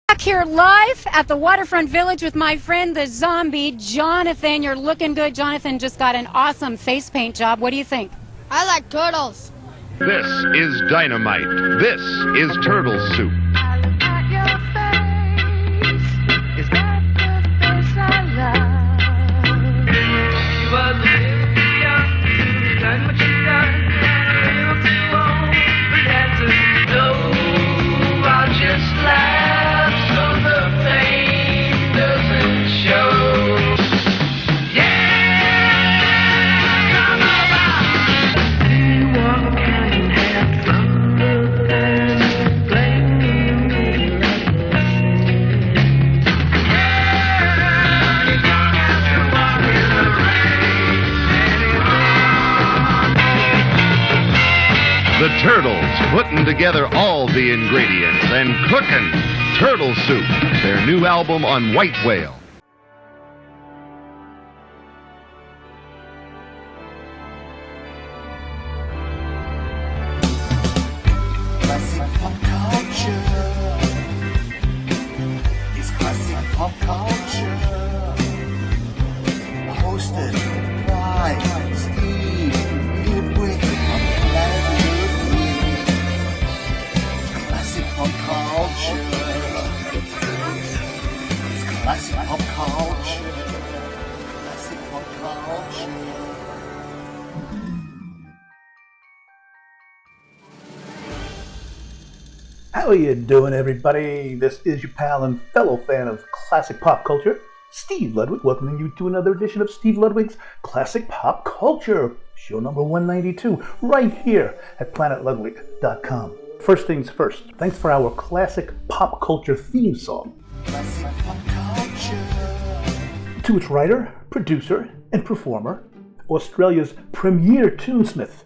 Back here live at the Waterfront Village with my friend the zombie, Jonathan. You're looking good. Jonathan just got an awesome face paint job. What do you think? I like turtles. This is dynamite. This is turtle soup. The Turtles, putting together all the ingredients and cooking turtle soup, their new album on White Whale. Classic pop culture. It's classic pop culture. Hosted by Steve Ludwig on Planet Ludwig. Classic pop culture. It's classic pop culture. Classic pop culture. How are you doing, everybody? This is your pal and fellow fan of classic pop culture, Steve Ludwig, welcoming you to another edition of Steve Ludwig's Classic Pop Culture, show number 192, right here at planetludwig.com. First things first, thanks for our classic pop culture theme song. Classic pop culture. To its writer, producer, and performer, Australia's premier tunesmith,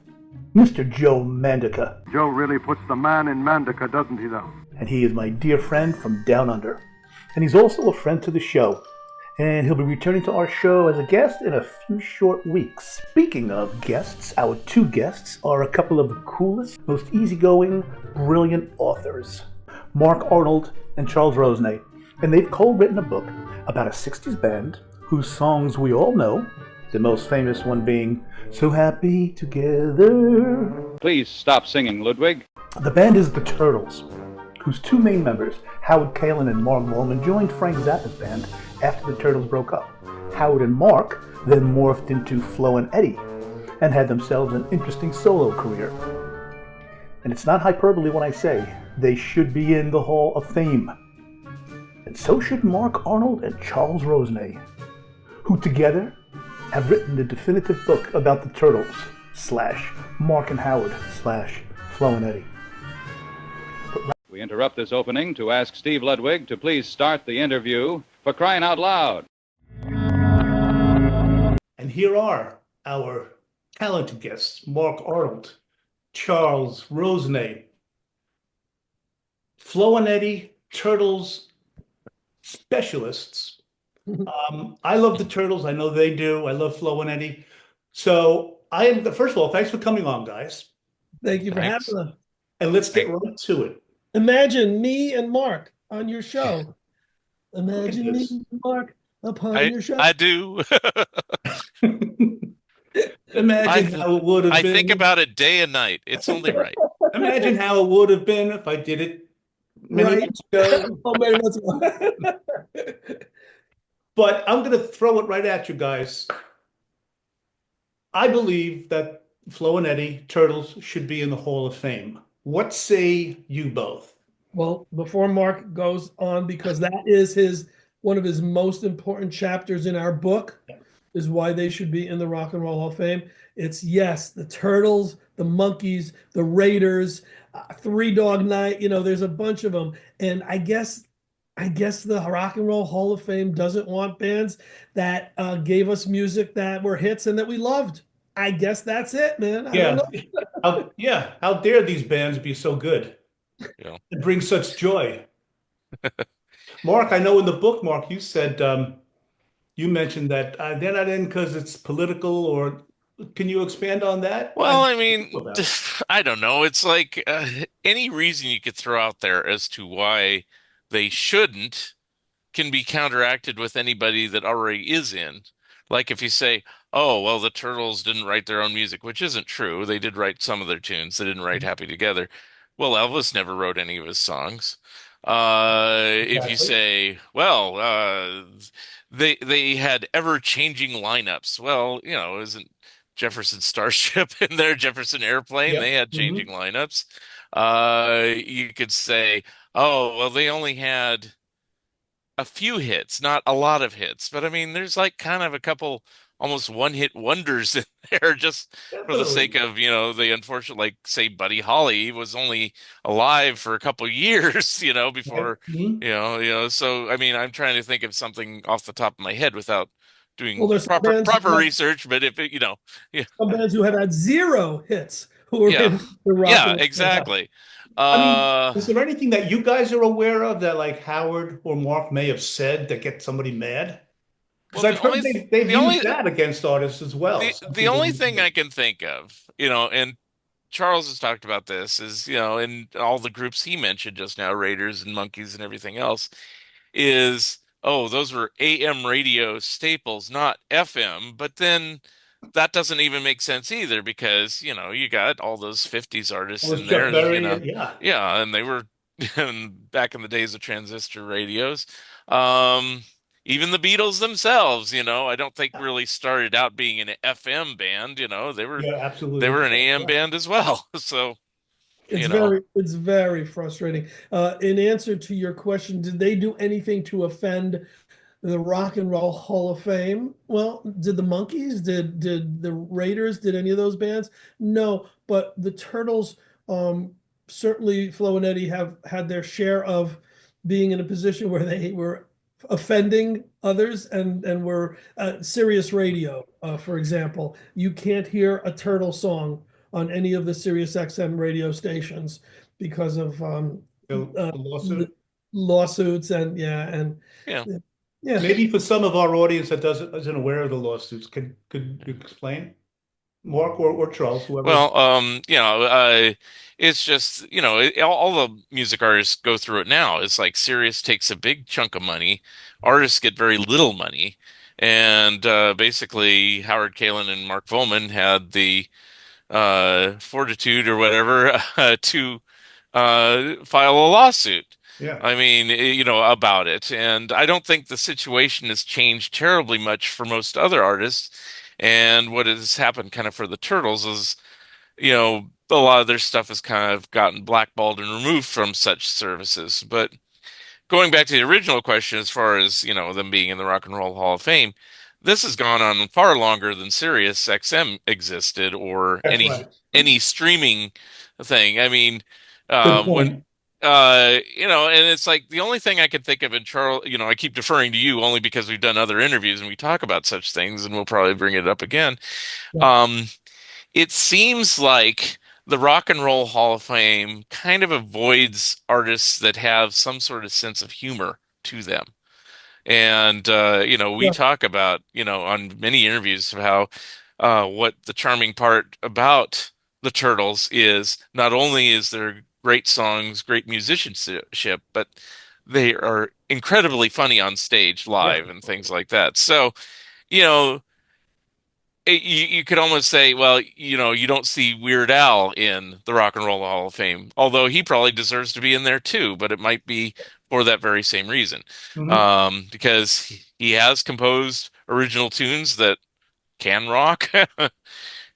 Mr. Joe Mandica. Joe really puts the man in Mandica, doesn't he, though? And he is my dear friend from down under. And he's also a friend to the show. And he'll be returning to our show as a guest in a few short weeks. Speaking of guests, our two guests are a couple of the coolest, most easygoing, brilliant authors, Mark Arnold and Charles Rosenay. And they've co-written a book about a 60s band whose songs we all know, the most famous one being So Happy Together. Please stop singing, Ludwig. The band is the Turtles, whose two main members, Howard Kaylan and Mark Volman, joined Frank Zappa's band after the Turtles broke up. Howard and Mark then morphed into Flo and Eddie and had themselves an interesting solo career. And it's not hyperbole when I say they should be in the Hall of Fame. And so should Mark Arnold and Charles Rosenay, who together have written the definitive book about the Turtles / Mark and Howard / Flo and Eddie. We interrupt this opening to ask Steve Ludwig to please start the interview for crying out loud. And here are our talented guests, Mark Arnold, Charles Rosenay, Flo and Eddie, Turtles specialists. I love the Turtles. I know they do. I love Flo and Eddie. So first of all, thanks for coming on, guys. Thank you for having us. And let's get right to it. Imagine me and Mark on your show. Imagine me and Mark upon your show. I do. Imagine how it would have been. I think about it day and night. It's only right. Imagine how it would have been if I did it many months ago. Many months ago. But I'm going to throw it right at you guys. I believe that Flo and Eddie, Turtles, should be in the Hall of Fame. What say you both? Well, before Mark goes on, because that is one of his most important chapters in our book, is why they should be in the Rock and Roll Hall of Fame. It's, yes, the Turtles, the Monkees, the Raiders, Three Dog Night, there's a bunch of them. And I guess the Rock and Roll Hall of Fame doesn't want bands that gave us music that were hits and that we loved. I guess that's it, man. I don't know. How dare these bands be so good and bring such joy? Mark, I know in the book, Mark, you said you mentioned that they're not in because it's political, or can you expand on that? Well, I mean, I don't know. It's like any reason you could throw out there as to why they shouldn't can be counteracted with anybody that already is in. Like if you say, oh, well, the Turtles didn't write their own music, which isn't true. They did write some of their tunes. They didn't write Happy Together. Well, Elvis never wrote any of his songs. If you Exactly. say, well, they had ever-changing lineups. Well, isn't Jefferson Starship in there, Jefferson Airplane? Yep. They had changing lineups. You could say, oh, well, they only had a few hits, not a lot of hits. But I mean, there's like kind of a couple almost one-hit wonders in there just for the Definitely. sake of, the unfortunate, like say Buddy Holly was only alive for a couple years, Right. before, so I mean, I'm trying to think of something off the top of my head without Well, doing there's some proper bands proper research, but if it, yeah, some bands who have had 0 hits who were yeah, in the rock yeah, and roll. exactly. I mean, Uh, is there anything that you guys are aware of that like Howard or Mark may have said that gets somebody mad? Because well, I've heard they've the only used that against artists as well. Some the people only use thing it. I can think of, and Charles has talked about this, is, in all the groups he mentioned just now, Raiders and Monkeys and everything else, is, oh, those were AM radio staples, not FM. But then that doesn't even make sense either because, you got all those 50s artists Well, it's in there Chuck and, Berry, yeah. yeah, and they were back in the days of transistor radios. Um, Even the Beatles themselves, I don't think really started out being an FM band, Yeah, they absolutely were an correct. AM Yeah. band as well. So, It's you know. very frustrating. In answer to your question, did they do anything to offend the Rock and Roll Hall of Fame? Well, did the Monkees, did the Raiders, did any of those bands? No, but the Turtles, certainly Flo and Eddie have had their share of being in a position where they were offending others and were Sirius Radio, for example. You can't hear a Turtle song on any of the Sirius XM radio stations because of The lawsuit. lawsuits and Yeah. yeah. Maybe for some of our audience that isn't aware of the lawsuits, could you explain, Mark or Charles, whoever? Well, it's just, all the music artists go through it now. It's like Sirius takes a big chunk of money, artists get very little money, and basically Howard Kaylan and Mark Volman had the fortitude or whatever to file a lawsuit. Yeah. I mean, about it. And I don't think the situation has changed terribly much for most other artists. And what has happened kind of for the Turtles is, a lot of their stuff has kind of gotten blackballed and removed from such services. But going back to the original question, as far as, them being in the Rock and Roll Hall of Fame, this has gone on far longer than Sirius XM existed or That's right. any streaming thing. I mean, Good when point. and it's like the only thing I could think of in Charles, I keep deferring to you only because we've done other interviews and we talk about such things, and we'll probably bring it up again. Yeah. Um, it seems like the Rock and Roll Hall of Fame kind of avoids artists that have some sort of sense of humor to them. And we Yeah. talk about, on many interviews of how what the charming part about the Turtles is not only is there great songs, great musicianship, but they are incredibly funny on stage Yeah. live and things like that. So, you know, you could almost say, well, you don't see Weird Al in the Rock and Roll Hall of Fame, although he probably deserves to be in there too, but it might be for that very same reason. Mhm. Because he has composed original tunes that can rock.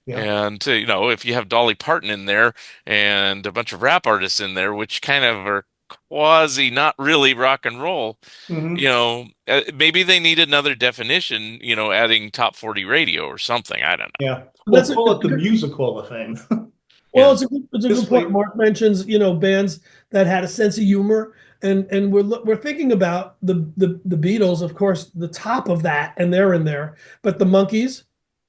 Yeah. And, if you have Dolly Parton in there and a bunch of rap artists in there, which kind of are quasi not really rock and roll, Mhm. maybe they need another definition, adding top 40 radio or something. I don't know. Yeah. That's We'll call it the Music Hall of Fame. Well, Yeah. it's a This good point. way- Mark mentions, bands that had a sense of humor, and we're thinking about the Beatles, of course, the top of that, and they're in there. But the Monkees,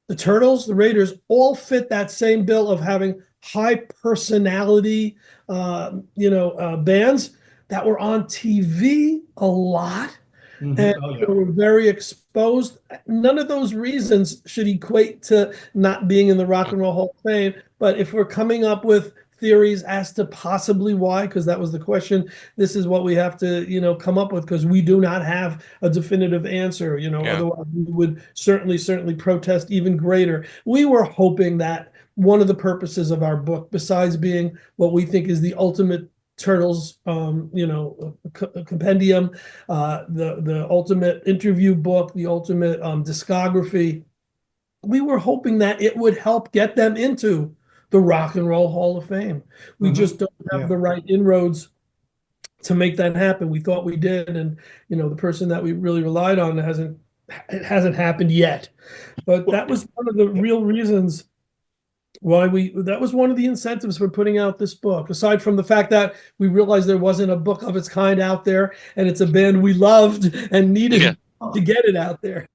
the Turtles, the Raiders, all fit that same bill of having high personality, bands that were on TV a lot Mhm. and Oh, they yeah. were very exposed. None of those reasons should equate to not being in the Rock and Roll Hall of Fame. But if we're coming up with theories as to possibly why, because that was the question. This is what we have to, come up with, because we do not have a definitive answer. Otherwise we would certainly protest even greater. We were hoping that one of the purposes of our book, besides being what we think is the ultimate Turtles, compendium, the ultimate interview book, the ultimate discography, we were hoping that it would help get them into the Rock and Roll Hall of Fame. We just don't have the right inroads to make that happen. We thought we did, and the person that we really relied on hasn't happened yet. But that was one of the real reasons why that was one of the incentives for putting out this book, aside from the fact that we realized there wasn't a book of its kind out there, and it's a band we loved and needed to get it out there.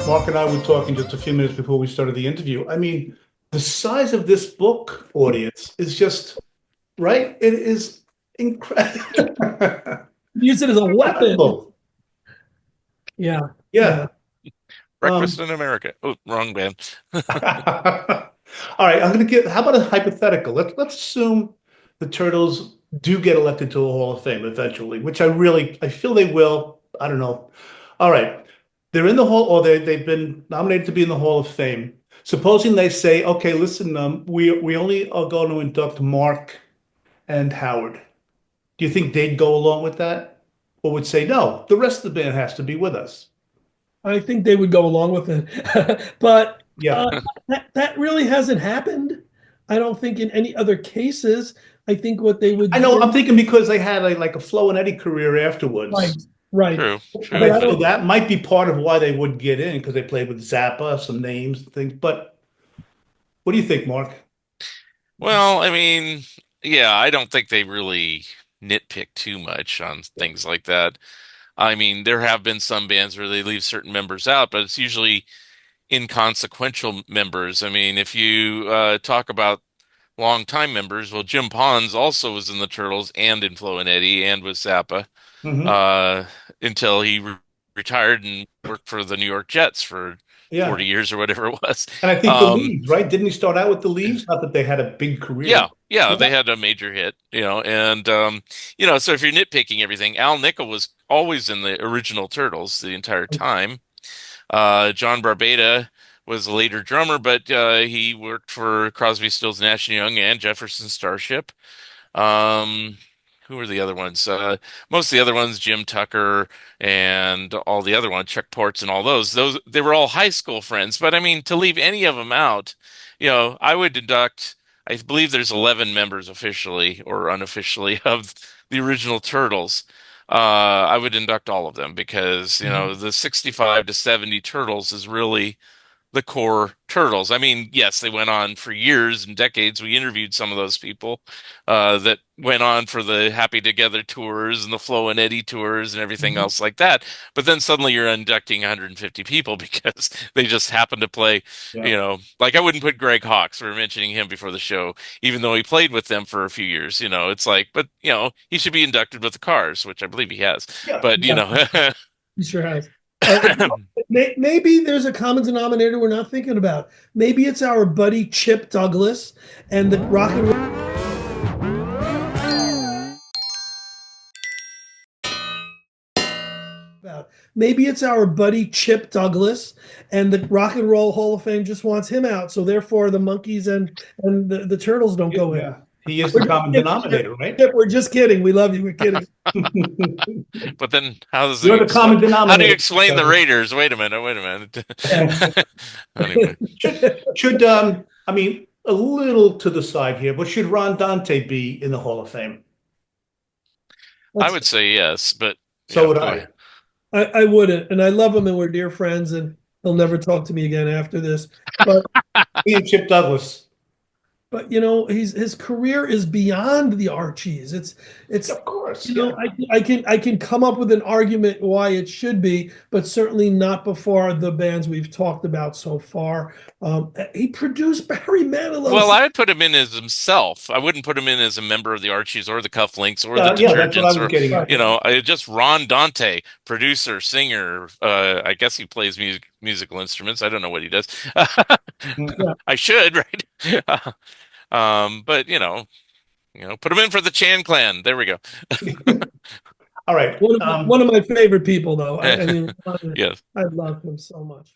Mark and I were talking just a few minutes before we started the interview. I mean, the size of this book audience is just, right? It is incredible. Use it as a weapon. Yeah. Breakfast in America. Oh, wrong band. All right, I'm going to how about a hypothetical? Let's assume the Turtles do get elected to the Hall of Fame eventually, which I feel they will. I don't know. All right. They're in the Hall, or they've been nominated to be in the Hall of Fame. Supposing they say, okay, listen, we only are going to induct Mark and Howard. Do you think they'd go along with that? Or would say, no, the rest of the band has to be with us? I think they would go along with it. But that really hasn't happened. I don't think in any other cases. I think what they would I'm thinking because they had a Flo and Eddie career afterwards. Right. True. But I feel that might be part of why they would get in, because they played with Zappa, some names and things. But what do you think, Mark? Well, I mean, I don't think they really nitpick too much on things like that. I mean, there have been some bands where they leave certain members out, but it's usually inconsequential members. I mean, if you talk about longtime members, well, Jim Pons also was in the Turtles and in Flo and Eddie and with Zappa. Until he retired and worked for the New York Jets for 40 years or whatever it was. And I think the Leaves, right? Didn't he start out with the Leaves? Not that they had a big career. Yeah, they had a major hit, and so if you're nitpicking everything, Al Nickel was always in the original Turtles the entire time. John Barbada was a later drummer, but he worked for Crosby, Stills, Nash and Young and Jefferson Starship. Who were the other ones? Most of the other ones, Jim Tucker and all the other ones, Chuck Ports and all those they were all high school friends. But I mean, to leave any of them out, I would deduct, I believe there's 11 members officially or unofficially of the original Turtles. I would induct all of them because, the 65 to 70 Turtles is really the core Turtles. I mean, yes, they went on for years and decades. We interviewed some of those people that went on for the Happy Together tours and the Flo and Eddie tours and everything else like that. But then suddenly you're inducting 150 people because they just happen to play, like I wouldn't put Greg Hawkes, we were mentioning him before the show, even though he played with them for a few years, it's like, but he should be inducted with the Cars, which I believe he has. But he sure has. Maybe there's a common denominator we're not thinking about. Maybe it's our buddy Chip Douglas and the rock and roll. Maybe it's our buddy Chip Douglas and the Rock and Roll Hall of Fame just wants him out. So therefore the Monkees and the Turtles don't go in. He is the common denominator, right? We're just kidding. We love you. We're kidding. But then how does You're the common denominator. How do you explain the Raiders? Wait a minute. Anyway. Should I mean, a little to the side here, but should Ron Dante be in the Hall of Fame? I would say yes, but so would I. I wouldn't, and I love him, and we're dear friends, and he'll never talk to me again after this. But me and Chip Douglas. but his career is beyond the Archies. It's Of course, I can come up with an argument why it should be, but certainly not before the bands we've talked about so far. He produced Barry Manilow's. Well, I'd put him in as himself. I wouldn't put him in as a member of the Archies or the Cufflinks or the yeah, that's what I Detergents was getting at. just Ron Dante, producer, singer. I guess he plays musical instruments. I don't know what he does. I should, right? But put him in for the Chan Clan. There we go. All right. One of my favorite people, though. I mean, yes, I love him so much.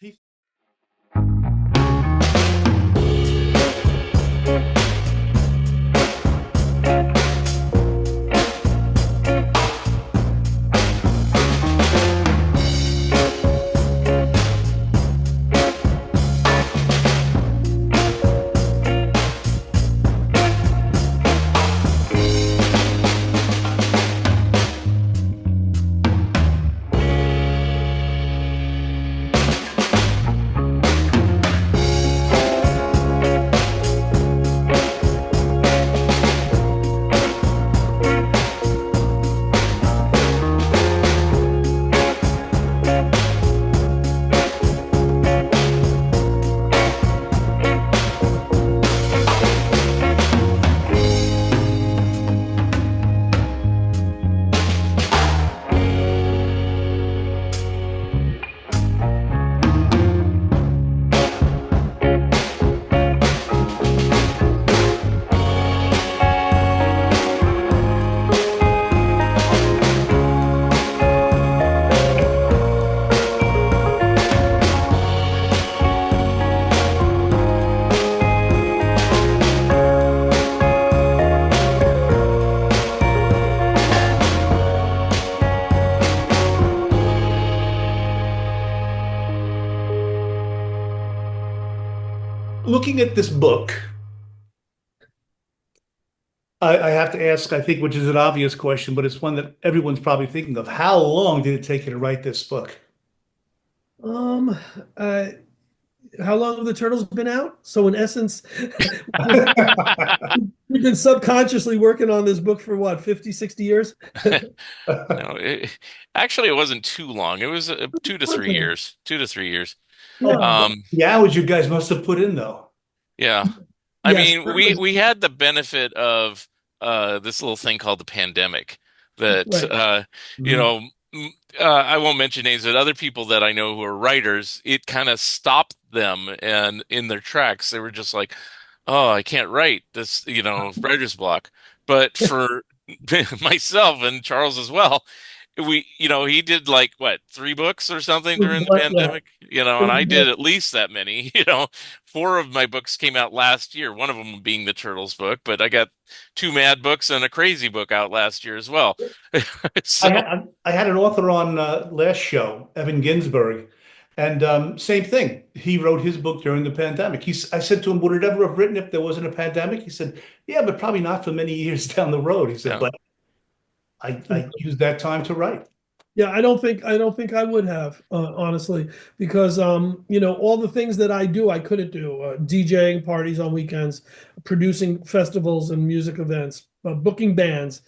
Looking at this book, I have to ask, I think, which is an obvious question, but it's one that everyone's probably thinking of. How long did it take you to write this book? How long have the Turtles been out? So in essence, we've been subconsciously working on this book for what, 50, 60 years? Actually, it wasn't too long. It was 2 to 3 years. 2 to 3 years. The hours you guys must have put in, though. Yeah. I mean, we had the benefit of this little thing called the pandemic that, I won't mention names, but other people that I know who are writers, it kind of stopped them and in their tracks. They were just like, oh, I can't write this, writer's block. But for myself and Charles as well, he did like what, 3 books or something during the pandemic, and I did at least that many. 4 of my books came out last year, one of them being the Turtles book, but I got 2 Mad books and a Crazy book out last year as well. So, I had an author on last show, Evan Ginsberg, and same thing. He wrote his book during the pandemic. I said to him, would it ever have written if there wasn't a pandemic? He said, yeah, but probably not for many years down the road. He said, but I used that time to write. Yeah, I don't think I would have, honestly, because all the things that I do, I couldn't do. DJing parties on weekends, producing festivals and music events, booking bands,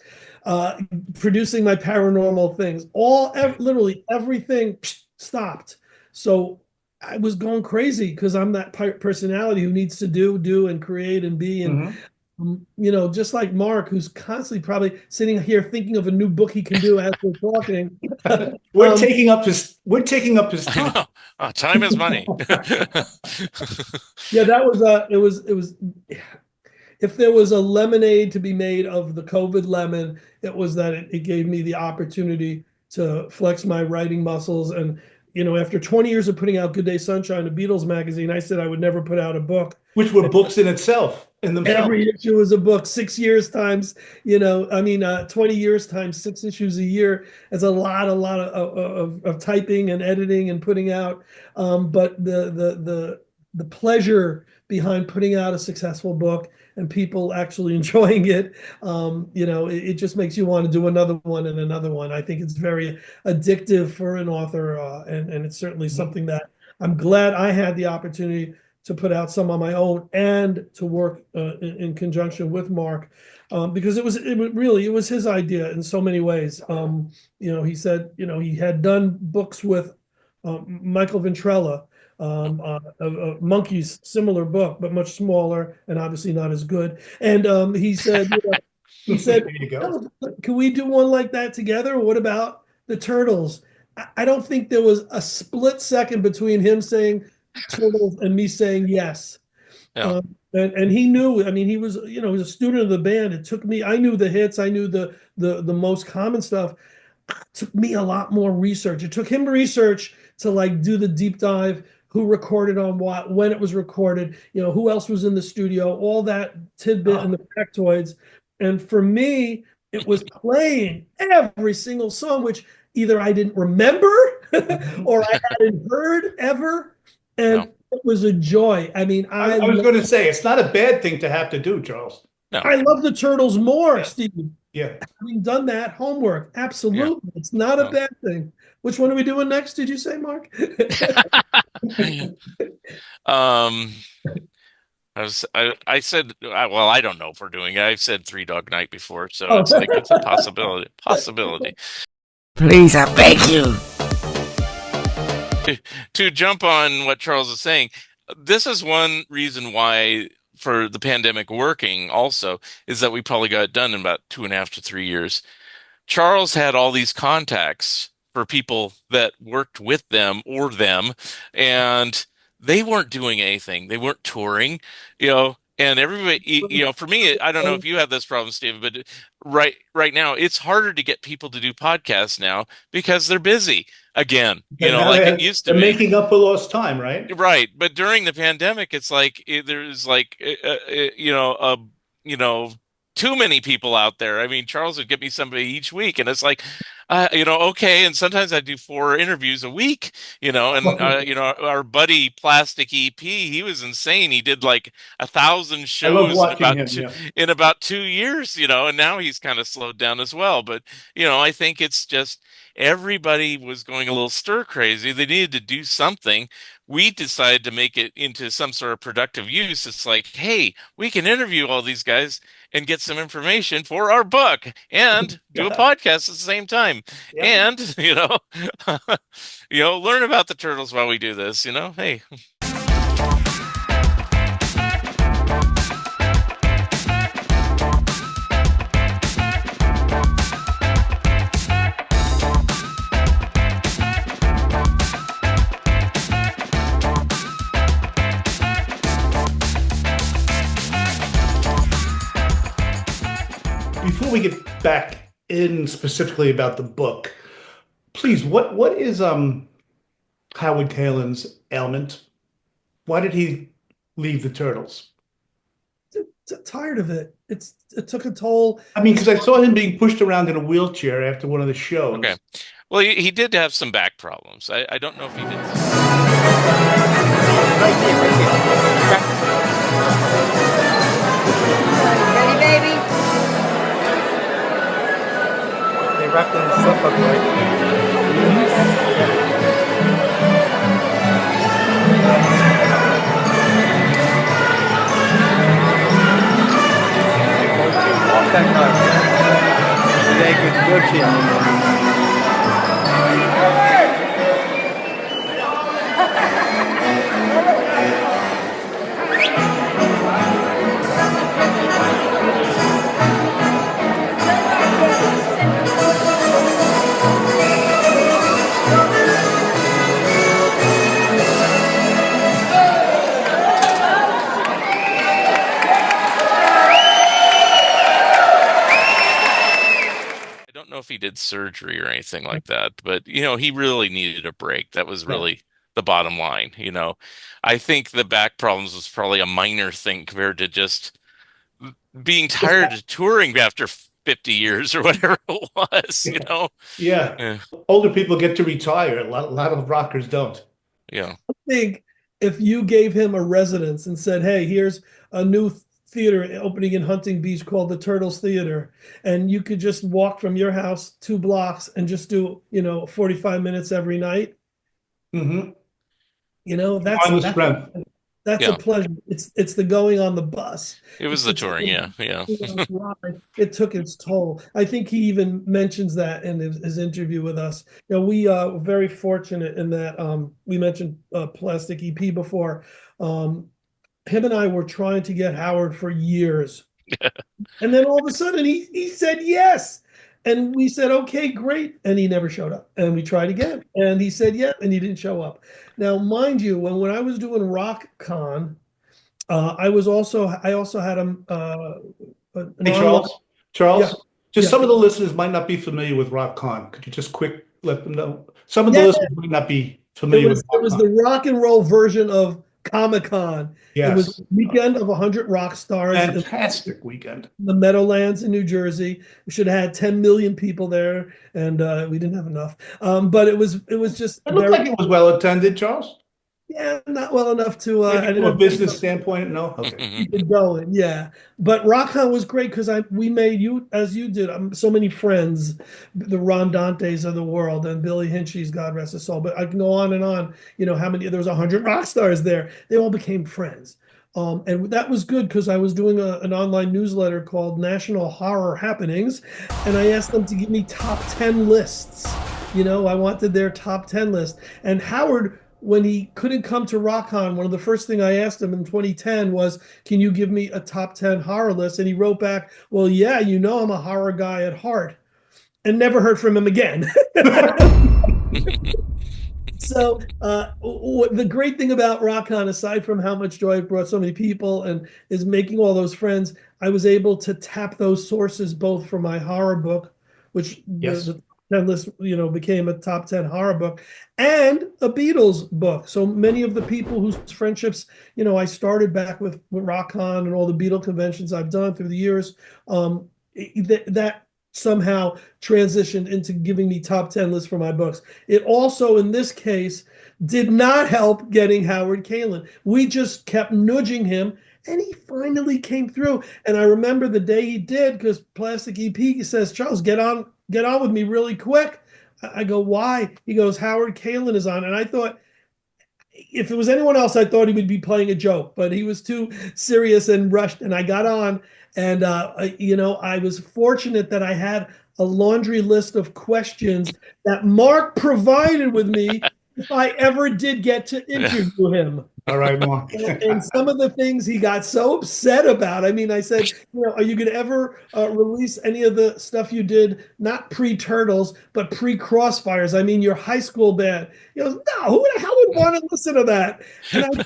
producing my paranormal things. Literally everything stopped. So I was going crazy because I'm that personality who needs to do and create and be and. Just like Mark, who's constantly probably sitting here thinking of a new book he can do as we're talking. We're taking up his time. Time is money. Yeah, it was. If there was a lemonade to be made of the COVID lemon, it was that it gave me the opportunity to flex my writing muscles. And after 20 years of putting out Good Day Sunshine, a Beatles magazine, I said I would never put out a book. Which were books in itself. Every issue was a book. 6 years times, 20 years times 6 issues a year. It's a lot of typing and editing and putting out. But the pleasure behind putting out a successful book and people actually enjoying it, it just makes you want to do another one and another one. I think it's very addictive for an author, and it's certainly something that I'm glad I had the opportunity to put out some on my own and to work in conjunction with Mark, because it was his idea in so many ways. He said, he had done books with Michael Ventrella, Monkeys, similar book, but much smaller and obviously not as good. And he said, there you go. Can we do one like that together? What about the Turtles? I don't think there was a split second between him saying Turtles and me saying yes. Yeah. And he knew. I mean, he was a student of the band. It took me. I knew the hits. I knew the most common stuff. It took me a lot more research. It took him research to like do the deep dive. Who recorded on what, when it was recorded, who else was in the studio, all that tidbit and the factoids. And for me, it was playing every single song, which either I didn't remember or I hadn't heard ever. And it was a joy. I mean, I was going to say, it's not a bad thing to have to do, Charles. No. I love the Turtles more, Steve. Yeah. Having done that homework. Absolutely. Yeah. It's not a bad thing. Which one are we doing next? Did you say, Mark? I said, well, I don't know if we're doing it. I've said Three Dog Night before, so it's like, it's a possibility. Please, I beg you. To jump on what Charles is saying, this is one reason why for the pandemic working also is that we probably got it done in about 2.5 to 3 years. Charles had all these contacts for people that worked with them or them, and they weren't doing anything. They weren't touring, and everybody, for me, I don't know if you have this problem, Steve, but right now, it's harder to get people to do podcasts now because they're busy again, like it used to be. They're making up for lost time, right? Right. But during the pandemic, it's like, there's like, too many people out there. I mean, Charles would get me somebody each week, and it's like, okay. And sometimes I do 4 interviews a week, and our buddy Plastic EP, he was insane. He did like 1,000 shows in about 2 years, and now he's kind of slowed down as well. But, I think it's just everybody was going a little stir crazy. They needed to do something. We decided to make it into some sort of productive use. It's like, hey, we can interview all these guys and get some information for our book and do a podcast at the same time. Yeah. And, learn about the Turtles while we do this, hey. Before we get back in specifically about the book, please, what is Howard Kaylan's ailment? Why did he leave the Turtles? Tired of it. It took a toll. I mean, because I saw him being pushed around in a wheelchair after one of the shows. Okay. Well, he did have some back problems. I don't know if he did. Right here. Ready, baby? They wrapped the stuff up right. Off that car. Very good working. If he did surgery or anything like that, but he really needed a break. That was really the bottom line. I think the back problems was probably a minor thing compared to just being tired of touring after 50 years or whatever it was. Yeah. Older people get to retire. A lot of rockers don't. Yeah. I think if you gave him a residence and said, hey, here's a new theater opening in Hunting Beach called the Turtles Theater, and you could just walk from your house 2 blocks and just do 45 minutes every night. Mm-hmm. That's That's a Yeah, pleasure. It's the going on the bus. it was the touring. Yeah, yeah. Ride. It took its toll. I think he even mentions that in his interview with us. We were very fortunate in that we mentioned Plastic EP before. Him and I were trying to get Howard for years. And then all of a sudden he said yes. And we said, okay, great. And he never showed up. And we tried again. And he said, yeah, and he didn't show up. Now, mind you, when I was doing Rock Con, I also had Hey, Charles. Charles, Yeah. just Yeah. some of the listeners might not be familiar with RockCon. Could you just quick let them know? Some of the Yeah. listeners might not be familiar with It was RockCon. the rock and roll version of Comic-Con. It was Yes. a weekend of 100 rock stars in Fantastic weekend. the Meadowlands in New Jersey. We should have had 10 million people there, and we didn't have enough. But it was just It looked like it was well attended, Charles. yeah, not well enough to Maybe I from a didn't business standpoint, no? Okay. keep it going. Yeah, but RockCon was great because we made you as you did so many friends, the Ron Dantes of the world and Billy Hinchy's, God rest his soul. But I can go on and on. How many? There was 100 rock stars there. They all became friends. And that was good because I was doing an online newsletter called National Horror Happenings, and I asked them to give me top 10 lists. I wanted their top 10 list. And Howard, when he couldn't come to RockCon, one of the first thing I asked him in 2010 was, can you give me a top 10 horror list? And he wrote back, well, yeah, I'm a horror guy at heart, and never heard from him again. So the great thing about RockCon, aside from how much joy it brought so many people and is making all those friends, I was able to tap those sources both for my horror book, which Yes. the 10 list, became a top 10 horror book, and a Beatles book. So many of the people whose friendships, I started back with RockCon and all the Beatle conventions I've done through the years, that somehow transitioned into giving me top 10 lists for my books. It also, in this case, did not help getting Howard Kaylan. We just kept nudging him, and he finally came through. And I remember the day he did, because Plastic EP says, Charles, get on with me really quick. I go, why? He goes, Howard Kaylan is on. And I thought, if it was anyone else, I thought he would be playing a joke, but he was too serious and rushed. And I got on, and I was fortunate that I had a laundry list of questions that Mark provided with me if I ever did get to interview him. All right, Mark. And some of the things he got so upset about. I mean, I said, are you going to ever release any of the stuff you did, not pre-Turtles, but pre-Crossfires? I mean, your high school band. He goes, no, who the hell would want to listen to that? And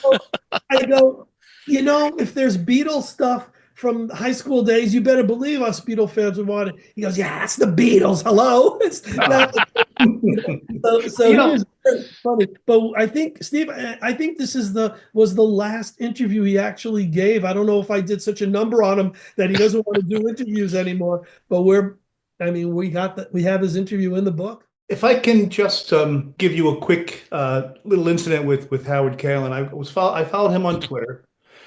I go, if there's Beatles stuff from high school days, you better believe us Beatle fans would want it. He goes, yeah, it's the Beatles. Hello. It's not. So it's funny. But I think, Steve, this was the last interview he actually gave. I don't know if I did such a number on him that he doesn't want to do interviews anymore. But we have his interview in the book. If I can just give you a quick little incident with Howard Kaylan. I followed him on Twitter.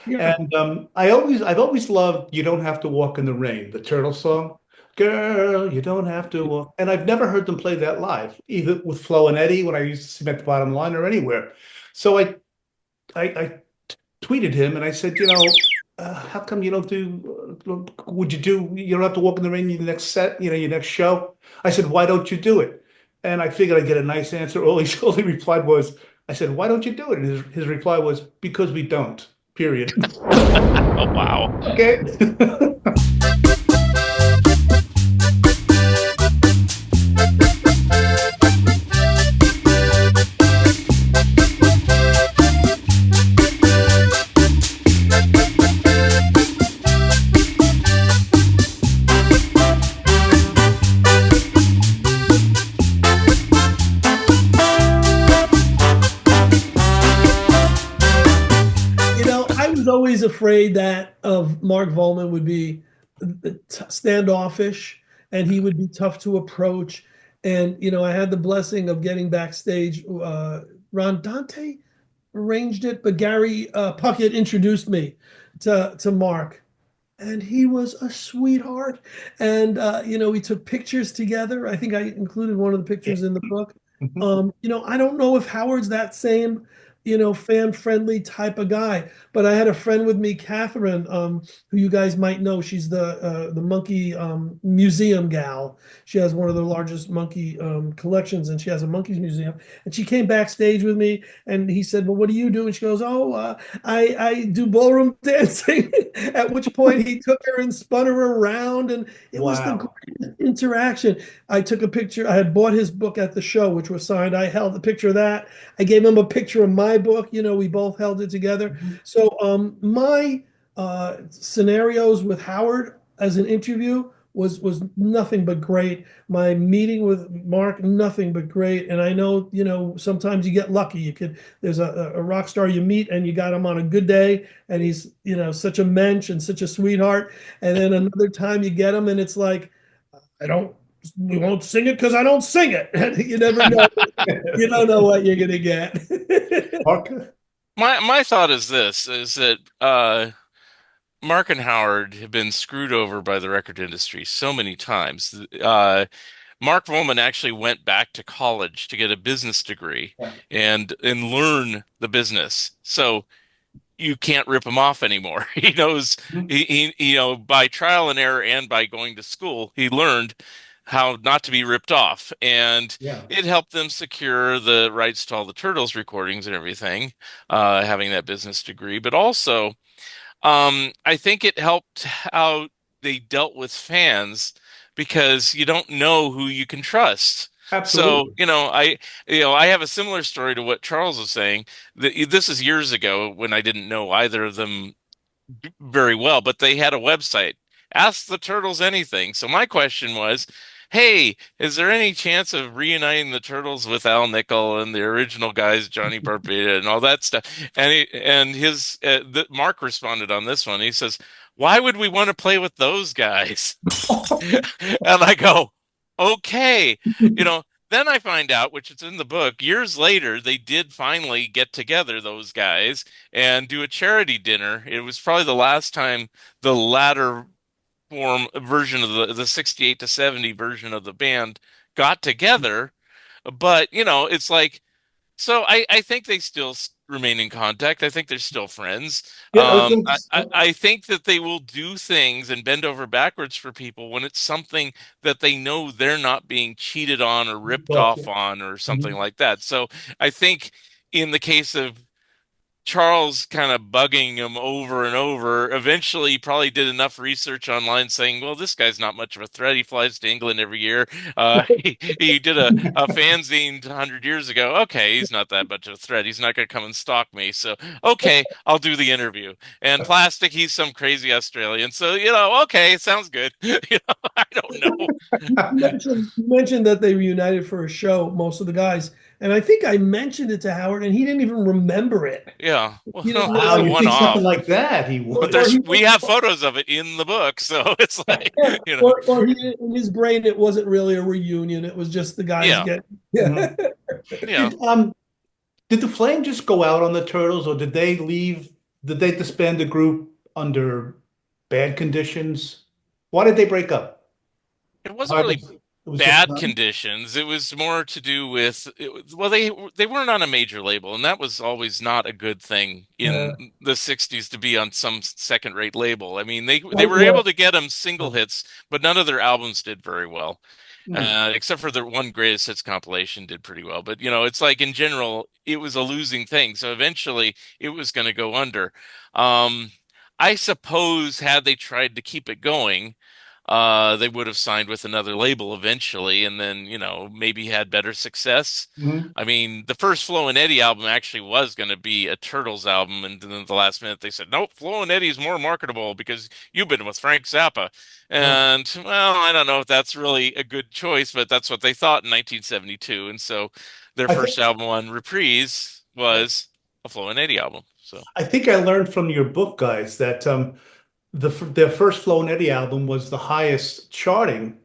Yeah. And I've always loved "You Don't Have to Walk in the Rain," the Turtles song. Girl, you don't have to walk. And I've never heard them play that live, either with Flo and Eddie when I used to see them at the Bottom Line or anywhere. So I tweeted him and I said, how come you don't do? You don't have to walk in the rain in your next set, your next show? I said, why don't you do it? And I figured I'd get a nice answer. All he replied was, I said, why don't you do it? And his reply was, because we don't. Period. Oh, wow. Okay. Always afraid that of Mark Volman would be standoffish and he would be tough to approach. And, I had the blessing of getting backstage. Ron Dante arranged it, but Gary Puckett introduced me to Mark. And he was a sweetheart. And, we took pictures together. I think I included one of the pictures in the book. I don't know if Howard's that same. fan-friendly type of guy. But I had a friend with me, Catherine, who you guys might know. She's the monkey museum gal. She has one of the largest monkey collections, and she has a monkeys museum. And she came backstage with me, and he said, "Well, what do you do?" And she goes, "Oh, I do ballroom dancing." At which point he took her and spun her around, and it was the greatest interaction. I took a picture. I had bought his book at the show, which was signed. I held a picture of that. I gave him a picture of my book. We both held it together. So my scenarios with Howard as an interview was nothing but great. My meeting with Mark, nothing but great. And I know, sometimes you get lucky. There's a rock star you meet and you got him on a good day and he's, such a mensch and such a sweetheart. And then another time you get him and it's like, we won't sing it because I don't sing it. You never know. You don't know what you're gonna get. Mark? My thought is this: is that Mark and Howard have been screwed over by the record industry so many times. Mark Volman actually went back to college to get a business degree and learn the business. So you can't rip him off anymore. He knows by trial and error and by going to school, he learned how not to be ripped off. And it helped them secure the rights to all the Turtles recordings and everything, having that business degree. But also, I think it helped how they dealt with fans because you don't know who you can trust. Absolutely. So, I have a similar story to what Charles was saying. This is years ago when I didn't know either of them very well, but they had a website, Ask the Turtles Anything. So my question was, hey, is there any chance of reuniting the Turtles with Al Nickel and the original guys, Johnny Barbita and all that stuff? And Mark responded on this one. He says, why would we want to play with those guys? And I go, okay, Then I find out, which is in the book, years later, they did finally get together, those guys, and do a charity dinner. It was probably the last time the latter form version of the 68 to 70 version of the band got together. But, it's like, so I think they still remain in contact. I think they're still friends. I think that they will do things and bend over backwards for people when it's something that they know they're not being cheated on or ripped off on or something like that. So I think in the case of Charles kind of bugging him over and over, eventually he probably did enough research online saying, well, this guy's not much of a threat. He flies to England every year. He did a fanzine 100 years ago. Okay, he's not that much of a threat. He's not going to come and stalk me. So, okay, I'll do the interview. And Plastic, he's some crazy Australian. So, okay, sounds good. I don't know. You mentioned that they reunited for a show, most of the guys. And I think I mentioned it to Howard, and he didn't even remember it. Yeah. Well, He didn't Wow, you think one-off. something like that he would. But we have photos of it in the book, so it's like, Or in his brain, it wasn't really a reunion. It was just the guys getting. Yeah. Yeah. Did the Flame just go out on the Turtles, or did they leave? Did they disband the group under bad conditions? Why did they break up? It wasn't really bad conditions. It was more to do with, they weren't on a major label, and that was always not a good thing in the 60s to be on some second-rate label. I mean, they were able to get them single hits, but none of their albums did very well. Except for the one Greatest Hits compilation did pretty well. But, it's like in general, it was a losing thing. So eventually it was going to go under. I suppose had they tried to keep it going, they would have signed with another label eventually and then, maybe had better success. I mean, the first Flo and Eddie album actually was going to be a Turtles album. And then at the last minute, they said, nope, Flo and Eddie's more marketable because you've been with Frank Zappa. And, well, I don't know if that's really a good choice, but that's what they thought in 1972. And so their first album on Reprise was a Flo and Eddie album. So I think I learned from your book, guys, that their first Flo and Eddie album was the highest charting,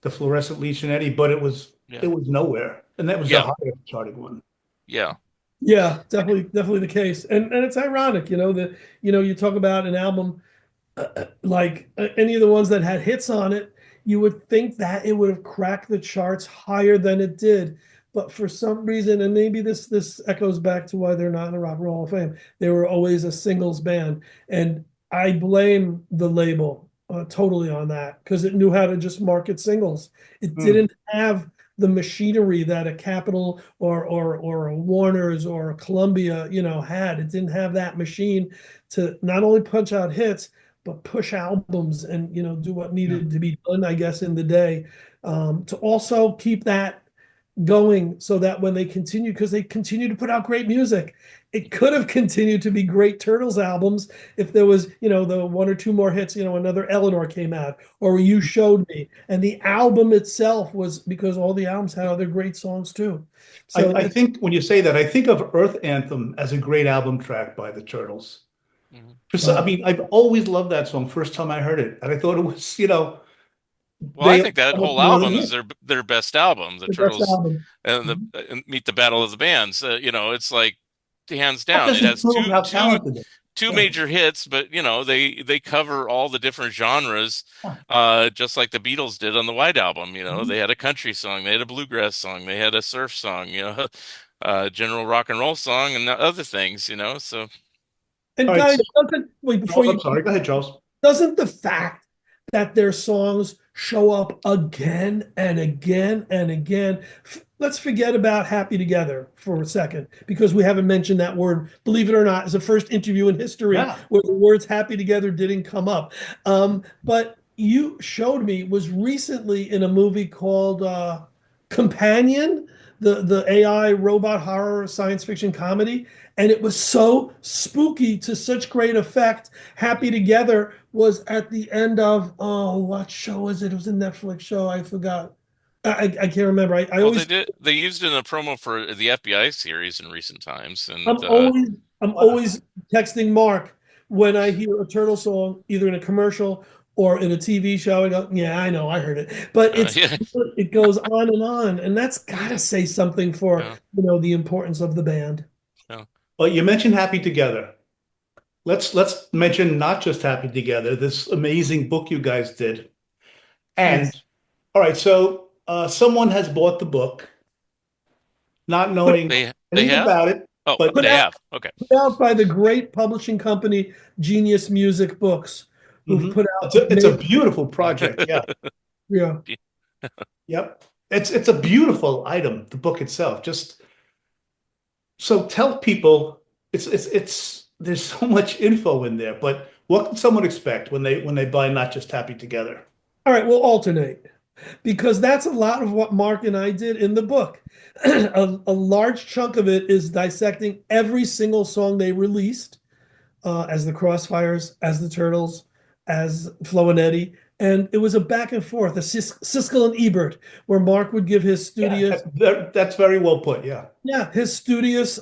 the Fluorescent Leech and Eddie, but it was nowhere, and that was the highest charting one. Yeah, definitely the case, and it's ironic, that you talk about an album like any of the ones that had hits on it, you would think that it would have cracked the charts higher than it did, but for some reason, and maybe this echoes back to why they're not in the Rock and Roll Hall of Fame, they were always a singles band. And I blame the label totally on that, because it knew how to just market singles. It didn't have the machinery that a Capitol or a Warner's or a Columbia, had. It didn't have that machine to not only punch out hits, but push albums and, do what needed to be done, I guess, in the day, to also keep that going, so that when they continue, because they continue to put out great music, it could have continued to be great Turtles albums if there was, the one or two more hits, another Elenore came out, or You Showed Me. And the album itself was, because all the albums had other great songs too. So I think when you say that, I think of Earth Anthem as a great album track by the Turtles. I mean, I've always loved that song first time I heard it. And I thought it was, Well, I think that whole album is their best album. The Turtles and and Meet the Battle of the Bands. It's like hands down. It has two major hits, but they cover all the different genres, just like the Beatles did on the White Album. They had a country song, they had a bluegrass song, they had a surf song, general rock and roll song, and other things. So. And guys, I'm sorry. Go ahead, Charles. Doesn't the fact that their songs show up again and again and again? Let's forget about Happy Together for a second, because we haven't mentioned that word. Believe it or not, it's the first interview in history where the words Happy Together didn't come up. But You Showed Me was recently in a movie called Companion, the AI robot horror science fiction comedy. And it was so spooky, to such great effect. Happy Together was at the end of, what show was it? It was a Netflix show. I forgot. I can't remember. They used it in a promo for the FBI series in recent times. And I'm always texting Mark when I hear a Turtle song, either in a commercial or in a TV show. I go, yeah, I know, I heard it. But it goes on, and that's got to say something for the importance of the band. Well, you mentioned Happy Together. Let's mention not just Happy Together, this amazing book you guys did. And all right, so someone has bought the book, not knowing anything about it. Oh, but they have. Okay. Put out by the great publishing company Genius Music Books, who've put out. It's a beautiful project. Yeah. Yeah. Yep. It's a beautiful item, the book itself. So tell people, there's so much info in there, but what can someone expect when they buy not just Happy Together? All right, we'll alternate, because that's a lot of what Mark and I did in the book. A large chunk of it is dissecting every single song they released, as the Crossfires, as the Turtles, as Flo and Eddie. And it was a back and forth, a Siskel and Ebert, where Mark would give his studious. Yeah, that's very well put. Yeah. Yeah, his studious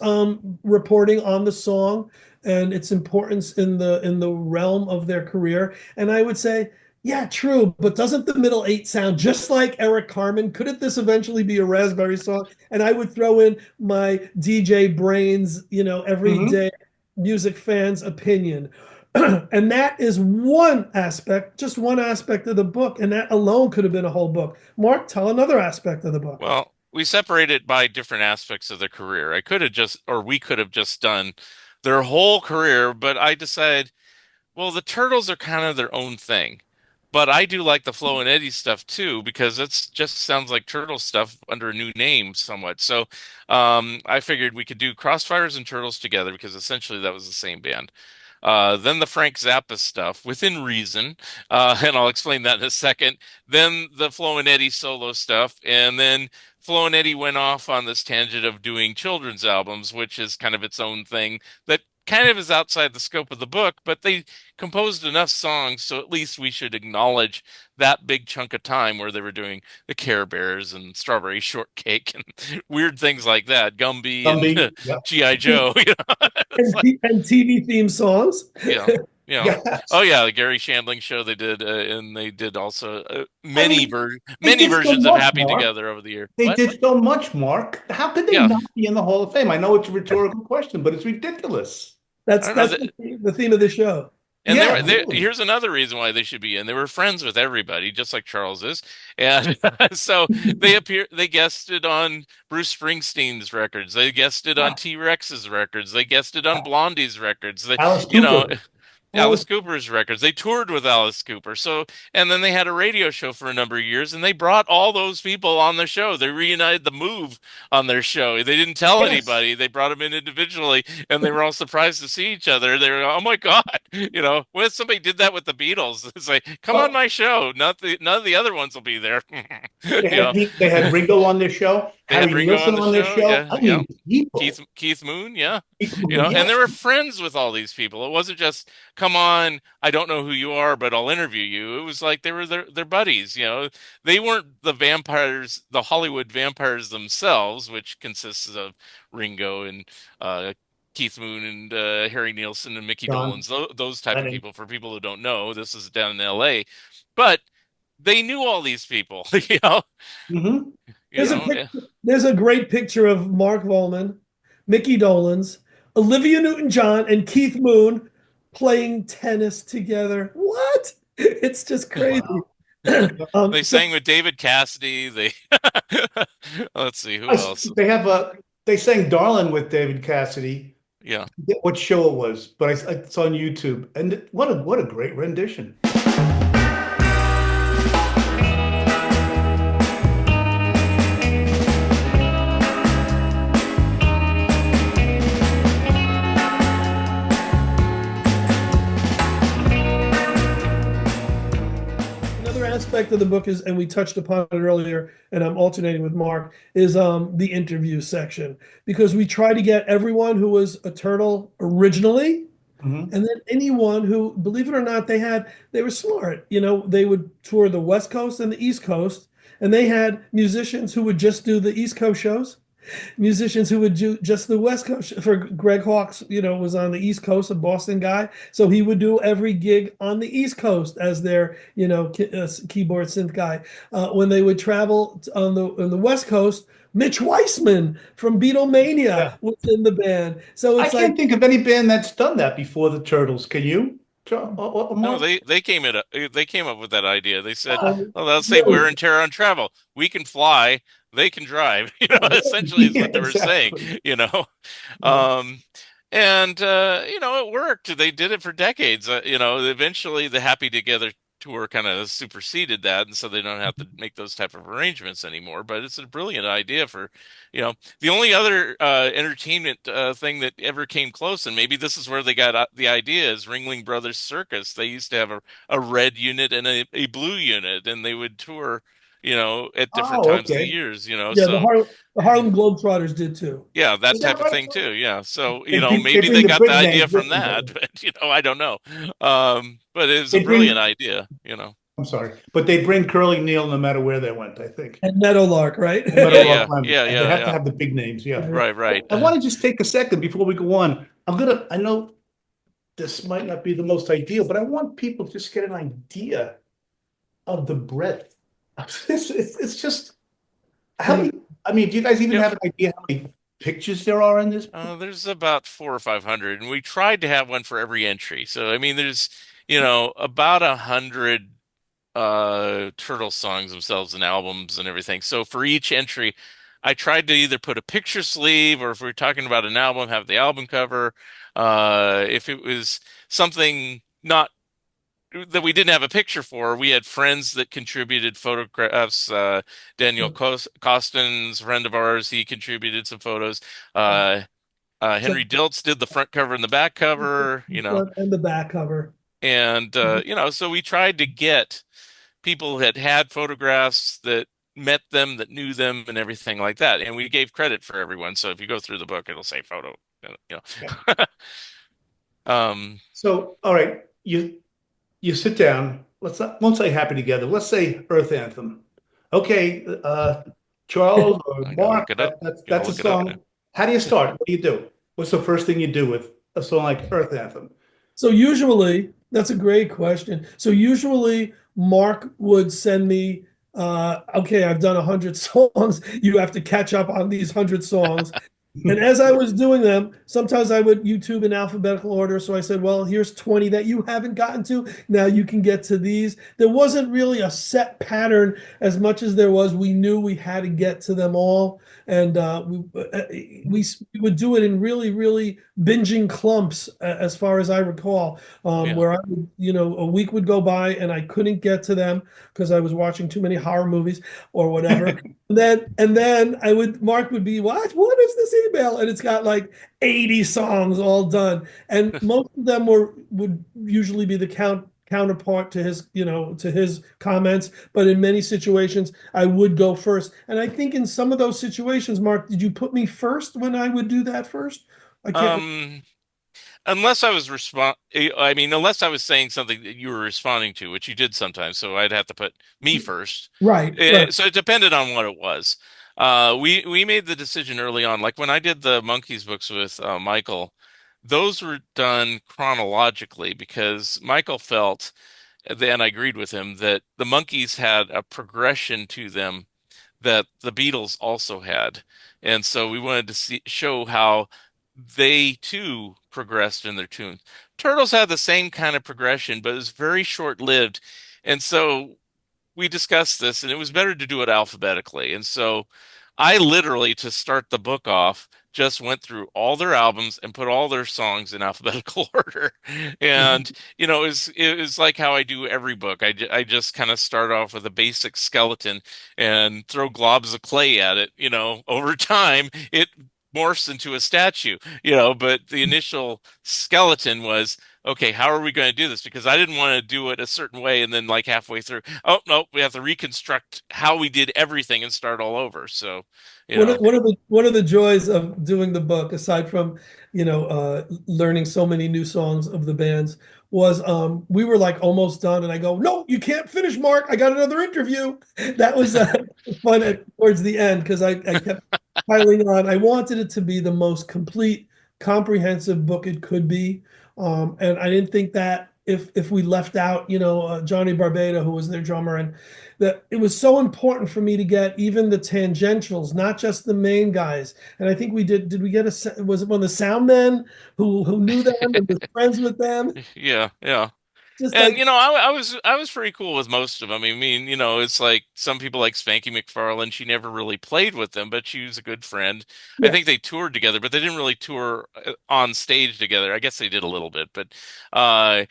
reporting on the song and its importance in the realm of their career. And I would say, yeah, true, but doesn't the middle eight sound just like Eric Carmen? Couldn't this eventually be a Raspberry song? And I would throw in my DJ brains, everyday music fans' opinion. And that is just one aspect of the book, and that alone could have been a whole book. Mark, tell another aspect of the book. Well, we separate it by different aspects of their career. We could have just done their whole career, but I decided, well, the Turtles are kind of their own thing. But I do like the Flo and Eddie stuff too, because it just sounds like Turtles stuff under a new name somewhat. So I figured we could do Crossfires and Turtles together, because essentially that was the same band. Then the Frank Zappa stuff, within reason, and I'll explain that in a second. Then the Flo and Eddie solo stuff, and then Flo and Eddie went off on this tangent of doing children's albums, which is kind of its own thing that kind of is outside the scope of the book, but they composed enough songs, so at least we should acknowledge that big chunk of time where they were doing the Care Bears and Strawberry Shortcake and weird things like that, Gumby and G.I. Joe, and TV theme songs. Yes. Oh yeah, the Gary Shandling show they did, and they did also many versions of Happy Together over the year. They did so much, Mark. How could they not be in the Hall of Fame? I know it's a rhetorical question, but it's ridiculous. That's the theme of the show. And Yeah, here's another reason why they should be in. They were friends with everybody, just like Charles is. And so they guested on Bruce Springsteen's records. They guested on T-Rex's records. They guested on Blondie's records. Alice You know, Cooper. Alice Cooper's records. They toured with Alice Cooper. So, and then they had a radio show for a number of years, and they brought all those people on the show. They reunited the Move on their show. They didn't tell anybody. They brought them in individually, and they were all surprised to see each other. They were, oh my God, when somebody did that with the Beatles, it's like, come on my show. None of the other ones will be there. They had Ringo on their show. They had Ringo on their show. Yeah, I mean, people. Keith Moon, yeah. And they were friends with all these people. It wasn't just, come on, I don't know who you are, but I'll interview you. It was like they were their buddies. They weren't the vampires, the Hollywood vampires themselves, which consists of Ringo and Keith Moon and Harry Nilsson and Mickey Dolenz, those type of people. For people who don't know, this is down in L.A., but they knew all these people. Mm-hmm. There's a great picture of Mark Volman, Mickey Dolenz, Olivia Newton-John, and Keith Moon playing tennis together. What? It's just crazy. Wow. They sang with David Cassidy. Let's see who else. They sang "Darling" with David Cassidy. Yeah. I forget what show it was, but it's on YouTube, and what a great rendition. Aspect of the book is, and we touched upon it earlier, and I'm alternating with Mark, is the interview section, because we try to get everyone who was a Turtle originally, and then anyone who, believe it or not, they were smart. They would tour the West Coast and the East Coast, and they had musicians who would just do the East Coast shows, musicians who would do just the West Coast. For Greg Hawkes, was on the East Coast, a Boston guy, so he would do every gig on the East Coast as their keyboard synth guy. When they would travel on the West Coast, Mitch Weissman from Beatlemania was in the band. So I can't think of any band that's done that before the Turtles. Can you? No, they came up with that idea. They said, let's say wear and tear on travel. We can fly, they can drive. Essentially is what they were saying. It worked. They did it for decades. Eventually the Happy Together tour kind of superseded that, and so they don't have to make those type of arrangements anymore. But it's a brilliant idea for, the only other entertainment thing that ever came close, and maybe this is where they got the idea, is Ringling Brothers Circus. They used to have a red unit and a blue unit, and they would tour at different times of the years, Yeah, so, the Harlem Globetrotters did too. Yeah, that type of thing too. Yeah. So, maybe they got the idea from that, but, I don't know. But it was a brilliant idea, I'm sorry, but they bring Curly Neal no matter where they went, I think. And Meadowlark, right? Yeah. They have to have the big names, yeah. Right. I want to just take a second before we go on. I know this might not be the most ideal, but I want people to just get an idea of the breadth. It's just how many. Do you guys even have an idea how many pictures there are in this? There's about 400 or 500, and we tried to have one for every entry. So there's about 100 Turtle songs themselves and albums and everything. So for each entry, I tried to either put a picture sleeve, or if we're talking about an album, have the album cover. If it was something not that we didn't have a picture for, we had friends that contributed photographs. Daniel Costin's a friend of ours. He contributed some photos. Henry Diltz did the front cover and the back cover, And the back cover. And, so we tried to get people that had photographs, that met them, that knew them, and everything like that. And we gave credit for everyone. So if you go through the book, it'll say photo, So, all right, you sit down. Won't say Happy Together. Let's say Earth Anthem. Okay, Charles or Mark, that's a song. How do you start? What do you do? What's the first thing you do with a song like Earth Anthem? So usually, that's a great question. So usually Mark would send me, okay, I've done 100 songs. You have to catch up on these 100 songs. And as I was doing them, sometimes I would YouTube in alphabetical order. So I said, well, here's 20 that you haven't gotten to. Now you can get to these. There wasn't really a set pattern as much as there was. We knew we had to get to them all. And we would do it in really, really binging clumps, as far as I recall, Yeah. where I would, a week would go by and I couldn't get to them because I was watching too many horror movies or whatever. And then Mark would be, what is this email? And it's got like 80 songs all done. And most of them would usually be the counterpart to his comments. But in many situations, I would go first. And I think in some of those situations, Mark, did you put me first when I would do that first? I can't. Unless I was unless I was saying something that you were responding to, which you did sometimes, so I'd have to put me first. Right. So it depended on what it was. We made the decision early on, like when I did the Monkeys books with Michael, those were done chronologically because Michael felt, and I agreed with him, that the Monkeys had a progression to them that the Beatles also had, and so we wanted to show how they too progressed in their tunes. Turtles had the same kind of progression, but it was very short-lived. And so we discussed this, and it was better to do it alphabetically. And so I literally, to start the book off, just went through all their albums and put all their songs in alphabetical order. And, it was like how I do every book. I just kind of start off with a basic skeleton and throw globs of clay at it. Over time, it morphs into a statue, but the initial skeleton was, okay, how are we going to do this? Because I didn't want to do it a certain way and then like halfway through, oh no, we have to reconstruct how we did everything and start all over. So, one of the joys of doing the book, aside from learning so many new songs of the bands, was we were like almost done, and I go, no, you can't finish, Mark. I got another interview. That was fun towards the end because I kept piling on. I wanted it to be the most complete, comprehensive book it could be. And I didn't think that if we left out, Johnny Barbada, who was their drummer, and that it was so important for me to get even the tangentials, not just the main guys. And I think we did. Did we get was it one of the sound men who knew them and was friends with them? Yeah, yeah. Just And like, I was pretty cool with most of them. I mean, it's like some people like Spanky McFarlane. She never really played with them, but she was a good friend. I yeah. think they toured together, but they didn't really tour on stage together. I guess they did a little bit, uh,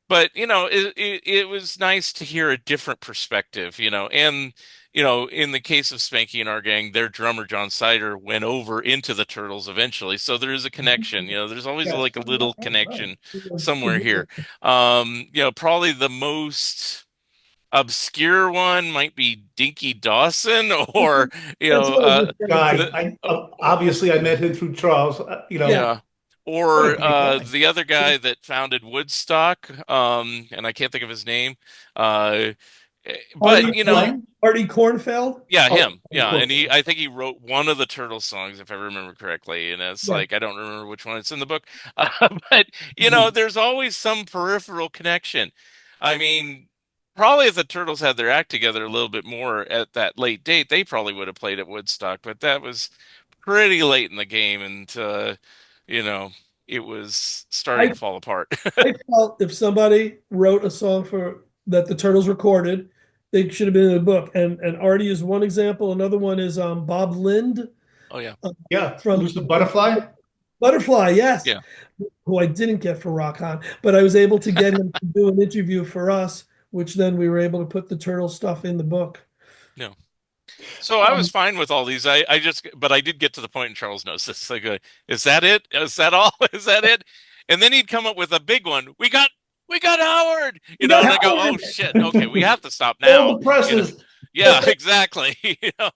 it was nice to hear a different perspective. And in the case of Spanky and our gang, their drummer John Sider went over into the Turtles eventually, so there is a connection. There's always Yes. like a little Right. connection somewhere here. Probably the most obscure one might be Dinky Dawson, or That's what I was just gonna say. Guy, obviously I met him through Charles. yeah, What a or great guy. the other guy that founded Woodstock, and I can't think of his name. Uh, but Artie Kornfeld. yeah, Oh, him. of Yeah, course. and I think he wrote one of the Turtle songs, if I remember correctly. And it's Yeah. like I don't remember which one it's in the book, but there's always some peripheral connection. I mean, probably if the Turtles had their act together a little bit more at that late date, they probably would have played at Woodstock. But that was pretty late in the game, and you know, it was starting I to fall apart. I felt if somebody wrote a song for that the Turtles recorded, they should have been in the book. And Artie is one example. Another one is Bob Lind Oh yeah, Yeah. from Who's the butterfly? Butterfly, yes, yeah, who I didn't get for Rock On, but I was able to get him to do an interview for us, which then we were able to put the Turtle stuff in the book. no. So I was fine with all these. But I did get to the point, and Charles knows this. Like, is that it? Is that all? Is that it? And then he'd come up with a big one. We got Howard. And I go, oh shit. Okay, we have to stop All now. the presses. Yeah, exactly. All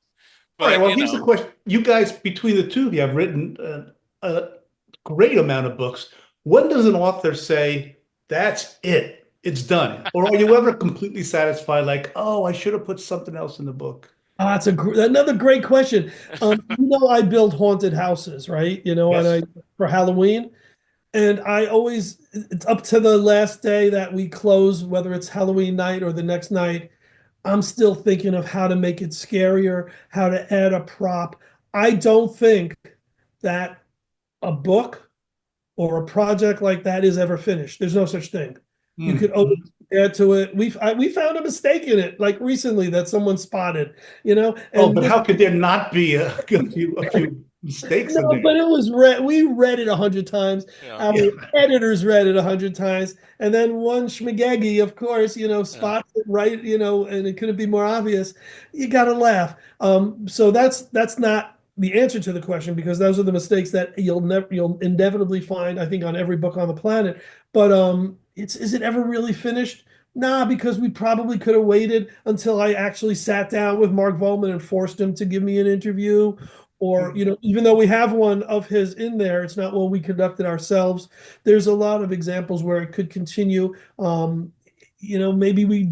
But right. Well, here's the question. You guys, between the two of you, have written a great amount of books. When does an author say, that's it, it's done? Or are you ever completely satisfied, like, oh, I should have put something else in the book? That's another great question. I build haunted houses, right? Yes. And for Halloween. And it's up to the last day that we close, whether it's Halloween night or the next night. I'm still thinking of how to make it scarier, how to add a prop. I don't think that a book or a project like that is ever finished. There's no such thing. You could always add to it. We found a mistake in it, like recently, that someone spotted, you know. And but how could there not be a few mistakes in no, there? but it was read. We read it 100 times. Yeah. Our editors read it 100 times, and then one schmagegi, of course, you know, spots it right, you know, and it couldn't be more obvious. You got to laugh. So that's not the answer to the question, because those are the mistakes that you'll inevitably find, I think, on every book on the planet. But is it ever really finished? Nah, because we probably could have waited until I actually sat down with Mark Volman and forced him to give me an interview. Or, you know, even though we have one of his in there, it's not one we conducted ourselves. There's a lot of examples where it could continue. You know, maybe we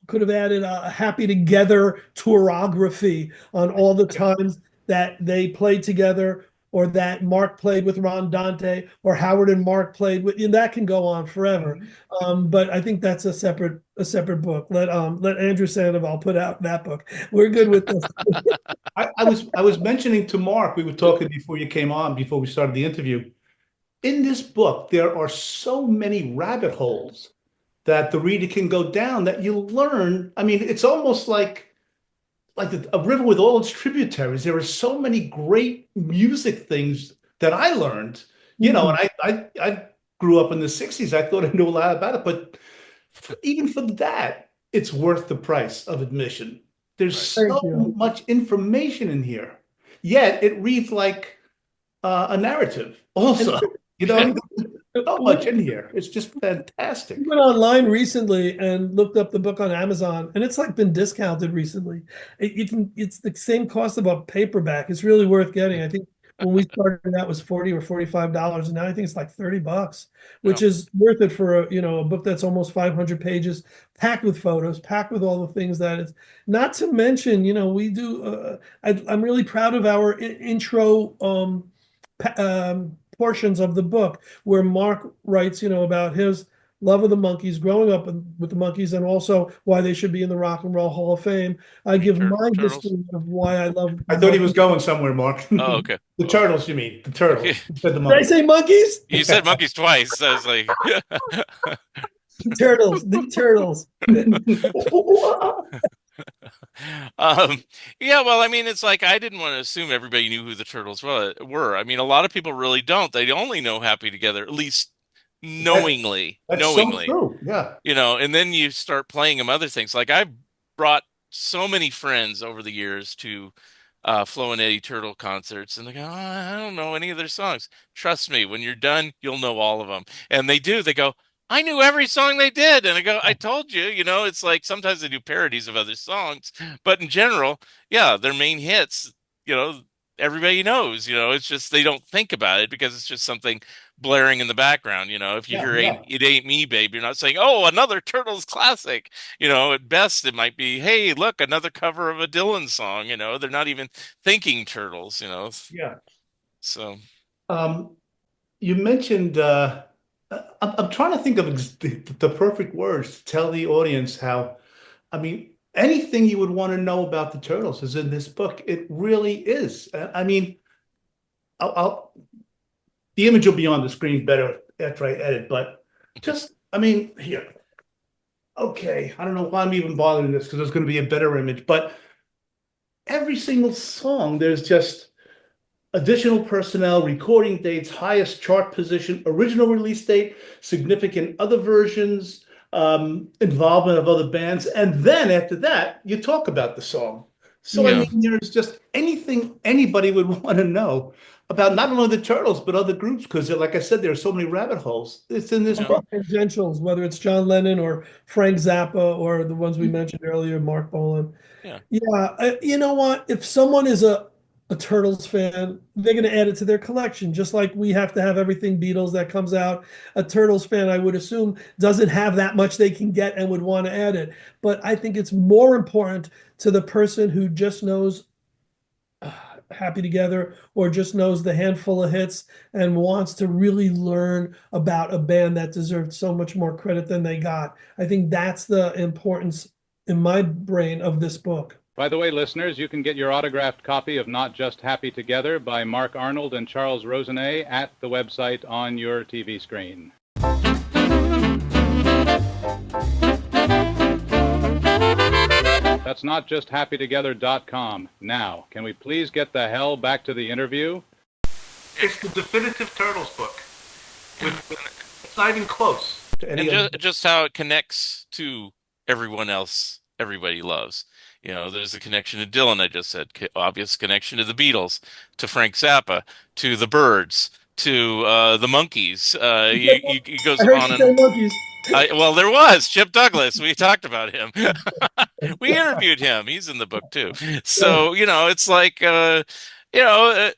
could have added a Happy Together tourography on all the times that they played together, or that Mark played with Ron Dante, or Howard and Mark played with, and that can go on forever. But I think that's a separate book. Let Andrew Sandoval put out that book. We're good with this. I was mentioning to Mark, we were talking before you came on, before we started the interview. In this book, there are so many rabbit holes that the reader can go down that you learn. I mean, it's almost like a river with all its tributaries. There are so many great music things that I learned, you know, and I grew up in the 60s. I thought I knew a lot about it, but even for that, it's worth the price of admission. There's so much information in here, yet it reads like a narrative also, you know. So much in here. It's just fantastic. I went online recently and looked up the book on Amazon, and it's like been discounted recently. It's the same cost of a paperback. It's really worth getting. I think when we started, that was $40 or $45, and now I think it's like $30, which is worth it for a book that's almost 500 pages, packed with photos, packed with all the things that it's. Not to mention, you know, we do. I'm really proud of our intro portions of the book, where Mark writes, you know, about his love of the Monkees, growing up with the Monkees, and also why they should be in the Rock and Roll Hall of Fame. I give my history of why I love. I thought he was going somewhere, Mark. Oh, okay. The Turtles, you mean? The Turtles. You said the Did I say Monkees? You said Monkees twice. I was like, Turtles, the Turtles. Yeah, well, I mean, it's like, I didn't want to assume everybody knew who the Turtles were. I mean, a lot of people really don't. They only know Happy Together, at least knowingly. That's so true. Yeah. You know, and then you start playing them other things. Like, I've brought so many friends over the years to Flo and Eddie Turtle concerts, and they go, oh, I don't know any of their songs. Trust me, when you're done, you'll know all of them. And they do. They go, I knew every song they did. And I go, I told you, you know, it's like sometimes they do parodies of other songs, but in general, yeah, their main hits, you know, everybody knows, you know, it's just, they don't think about it because it's just something blaring in the background. You know, if you hear It Ain't Me, Babe, you're not saying, oh, another Turtles classic. You know, at best it might be, hey, look, another cover of a Dylan song. You know, they're not even thinking Turtles, you know. Yeah. So you mentioned I'm trying to think of the perfect words to tell the audience how, I mean, anything you would want to know about the Turtles is in this book. It really is. I mean, the image will be on the screen better after I edit, but just, I mean, here. Okay, I don't know why I'm even bothering this, because there's going to be a better image, but every single song, there's just additional personnel, recording dates, highest chart position, original release date, significant other versions, involvement of other bands. And then after that, you talk about the song. So, I mean, there's just anything anybody would want to know about not only the Turtles, but other groups, because like I said, there are so many rabbit holes. It's in this book. Tangentials, whether it's John Lennon or Frank Zappa or the ones we mentioned earlier, Mark Volman. Yeah. You know what? If someone is a Turtles fan, they're going to add it to their collection, just like we have to have everything Beatles that comes out. A Turtles fan, I would assume, doesn't have that much they can get and would want to add it. But I think it's more important to the person who just knows Happy Together, or just knows the handful of hits and wants to really learn about a band that deserved so much more credit than they got. I think that's the importance in my brain of this book. By the way, listeners, you can get your autographed copy of Not Just Happy Together by Mark Arnold and Charles Rosenay at the website on your TV screen. That's notjusthappytogether.com. Now, can we please get the hell back to the interview? It's the definitive Turtles book. It's not even close to any And just how it connects to everyone else everybody loves. You know, there's a connection to Dylan, I just said, obvious connection to the Beatles, to Frank Zappa, to the Byrds, to the Monkees. He goes I heard on you say and monkeys. well, there was Chip Douglas. We talked about him. We interviewed him. He's in the book too. So, you know, it's like, you know,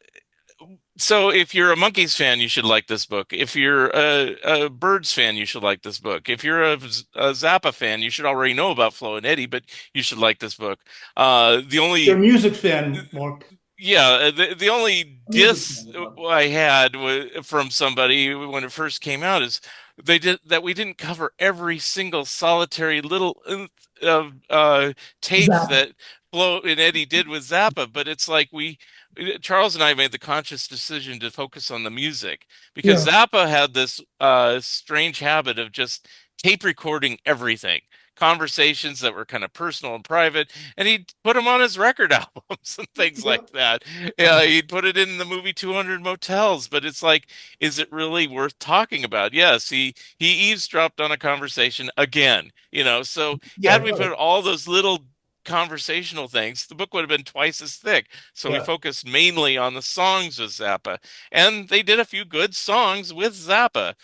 so if you're a Monkees fan, you should like this book. If you're a Byrds fan, you should like this book. If you're a Zappa fan, you should already know about Flo and Eddie, but you should like this book. You're a music fan, Mark. Yeah, the only diss I had from somebody when it first came out is we didn't cover every single solitary little tape that Flo and Eddie did with Zappa, but it's like Charles and I made the conscious decision to focus on the music because Zappa had this strange habit of just tape recording everything. Conversations that were kind of personal and private, and he'd put them on his record albums and things like that. Yeah, he'd put it in the movie 200 Motels, but it's like, is it really worth talking about? Yes, he eavesdropped on a conversation again, you know, so had we put all those little conversational things, the book would have been twice as thick. So we focused mainly on the songs with Zappa, and they did a few good songs with Zappa.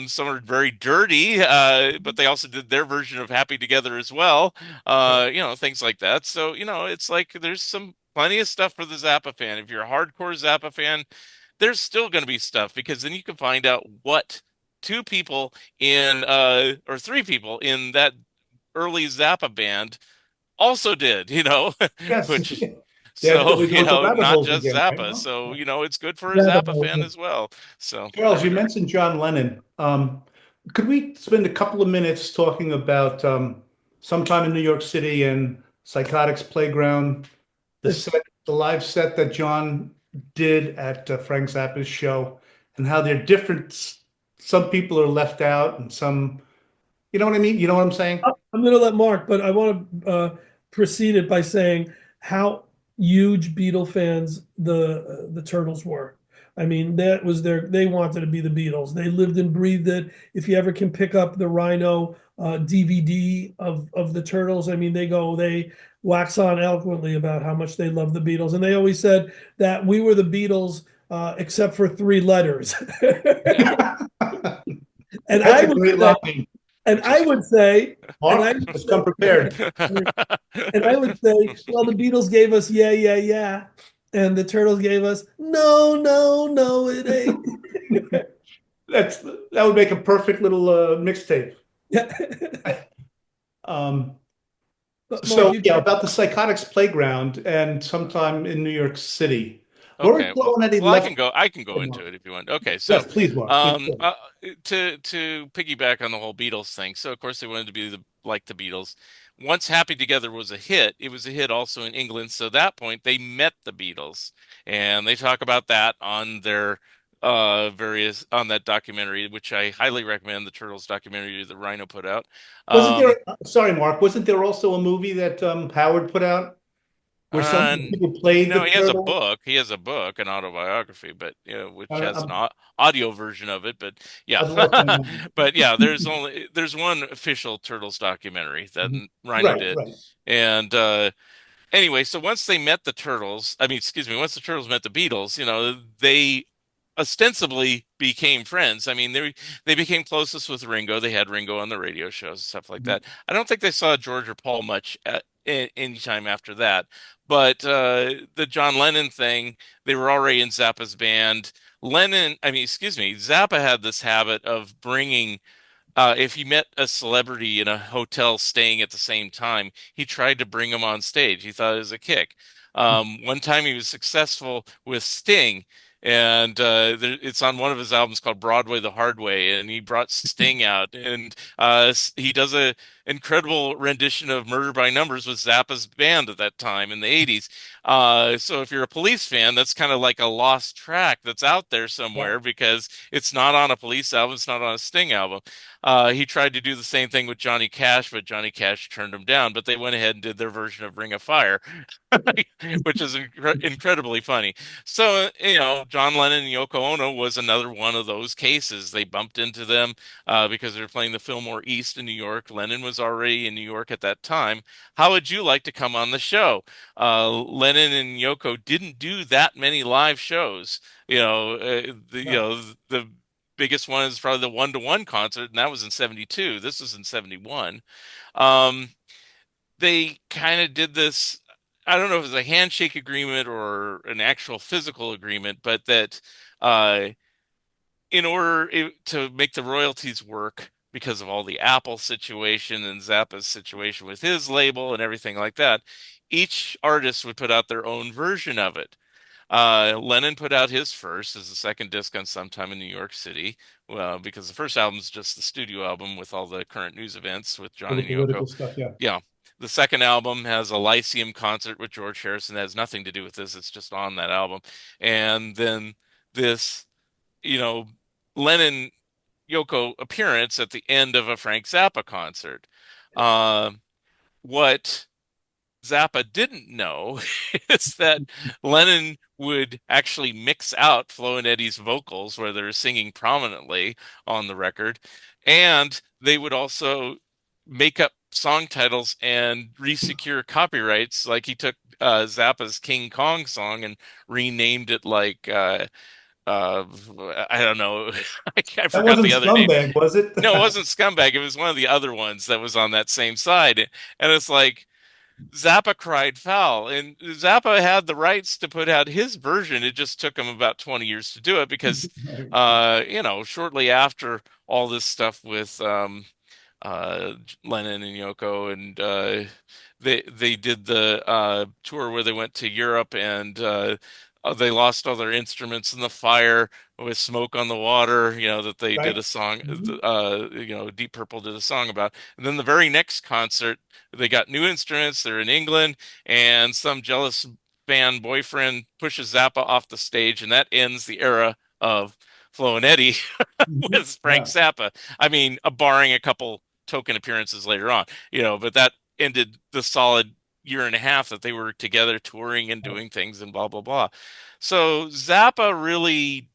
Some are very dirty, but they also did their version of Happy Together as well. You know, things like that. So, you know, it's like there's plenty of stuff for the Zappa fan. If you're a hardcore Zappa fan, there's still going to be stuff because then you can find out what two people or three people in that early Zappa band also did, you know, which so, you know, not just again, Zappa. Right? So, you know, it's good for a Zappa fan as well. So, Charles, you mentioned John Lennon. Could we spend a couple of minutes talking about Sometime in New York City and Psychotics Playground, the live set that John did at Frank Zappa's show, and how they're different. Some people are left out, and some, you know what I mean? You know what I'm saying? I'm going to let Mark, but I want to precede it by saying how huge Beatle fans the Turtles were. I mean, that was they wanted to be the Beatles. They lived and breathed it. If you ever can pick up the Rhino DVD of the Turtles, I mean, they wax on eloquently about how much they love the Beatles. And they always said that we were the Beatles except for three letters. And that's a great line. And I would say, Mark, just come prepared. And I would say, well, the Beatles gave us yeah, yeah, yeah, and the Turtles gave us no, no, no, it ain't. That would make a perfect little mixtape. Yeah. So yeah, about the Psychotics Playground and Sometime in New York City. Okay, well, I can go into it if you want. Okay, so yes, please, Mark. To piggyback on the whole Beatles thing. So of course they wanted to be like the Beatles. Once Happy Together was a hit, it was a hit also in England. So at that point they met the Beatles, and they talk about that on their on that documentary, which I highly recommend, the Turtles documentary that Rhino put out. Sorry, Mark, wasn't there also a movie that Howard put out? Where some people played. No, he has a book. He has a book, an autobiography, but you know, which has an audio version of it. But yeah, but yeah, there's one official Turtles documentary that Rhino did, and anyway, so once they met the Turtles, once the Turtles met the Beatles, you know, they ostensibly became friends. I mean, they became closest with Ringo. They had Ringo on the radio shows and stuff like that. I don't think they saw George or Paul much any time after that. But the John Lennon thing, they were already in Zappa's band. Zappa had this habit of bringing, if he met a celebrity in a hotel staying at the same time, he tried to bring him on stage. He thought it was a kick. One time he was successful with Sting, and it's on one of his albums called Broadway the Hard Way, and he brought Sting out, and he does incredible rendition of Murder by Numbers with Zappa's band at that time in the 80s. So if you're a Police fan, that's kind of like a lost track that's out there somewhere because it's not on a Police album, it's not on a Sting album. He tried to do the same thing with Johnny Cash, but Johnny Cash turned him down. But they went ahead and did their version of Ring of Fire, which is incredibly funny. So, John Lennon and Yoko Ono was another one of those cases. They bumped into them because they were playing the Fillmore East in New York. Lennon was already in New York at that time. How would you like to come on the show? Lennon and Yoko didn't do that many live shows. The biggest one is probably the one-to-one concert, and that was in 72. This was in 71. They kind of did this. I don't know if it was a handshake agreement or an actual physical agreement, but that in order to make the royalties work because of all the Apple situation and Zappa's situation with his label and everything like that, each artist would put out their own version of it. Lennon put out his first as the second disc on Sometime in New York City, well, because the first album is just the studio album with all the current news events with John and Yoko. Stuff, yeah. Yeah. The second album has a Lyceum concert with George Harrison that has nothing to do with this. It's just on that album. And then this, Lennon Yoko appearance at the end of a Frank Zappa concert. What Zappa didn't know is that Lennon would actually mix out Flo and Eddie's vocals where they're singing prominently on the record, and they would also make up song titles and resecure copyrights. Like he took Zappa's King Kong song and renamed it like I don't know. I forgot the other name. Scumbag, was it? No, it wasn't Scumbag. It was one of the other ones that was on that same side. And it's like Zappa cried foul. And Zappa had the rights to put out his version. It just took him about 20 years to do it because, shortly after all this stuff with Lennon and Yoko, and they did the tour where they went to Europe, and they lost all their instruments in the fire with Smoke on the Water, that they did a song, Deep Purple did a song about. And then the very next concert, they got new instruments. They're in England, and some jealous fan boyfriend pushes Zappa off the stage, and that ends the era of Flo and Eddie with Frank Zappa. I mean, barring a couple token appearances later on, but that ended the solid year and a half that they were together touring and doing things and blah, blah, blah. So Zappa really,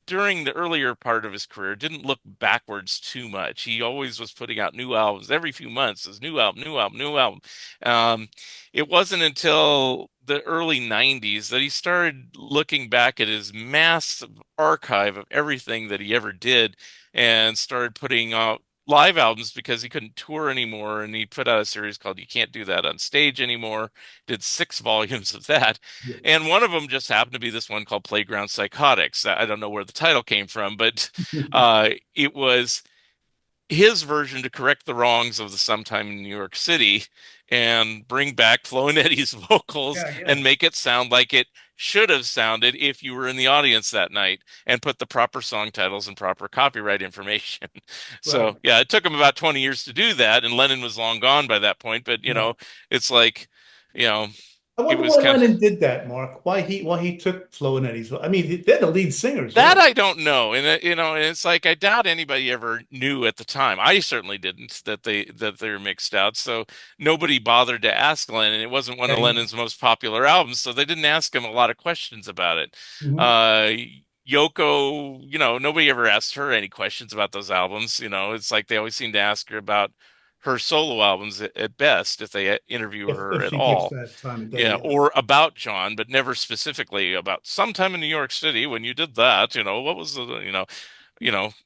during the earlier part of his career, didn't look backwards too much. He always was putting out new albums every few months. His new album, new album, new album. It wasn't until the early 90s that he started looking back at his massive archive of everything that he ever did and started putting out live albums because he couldn't tour anymore, and he put out a series called You Can't Do That on Stage Anymore. Did 6 volumes of that. Yes. And one of them just happened to be this one called Playground Psychotics. I don't know where the title came from, but it was his version to correct the wrongs of the Sometime in New York City and bring back Flo and Eddie's vocals and make it sound like it should have sounded if you were in the audience that night, and put the proper song titles and proper copyright information. So, it took him about 20 years to do that, and Lennon was long gone by that point. But, it's like, I wonder why Lennon did that, Mark. Why he took Flo and Eddie's. I mean, they're the lead singers. That I don't know, and it's like I doubt anybody ever knew at the time. I certainly didn't that they were mixed out. So nobody bothered to ask Lennon. It wasn't one of Lennon's most popular albums, so they didn't ask him a lot of questions about it. Yoko, nobody ever asked her any questions about those albums. It's like they always seem to ask her about her solo albums at best, if they interview her at all. Or about John, but never specifically about Sometime in New York City when you did that. What was the,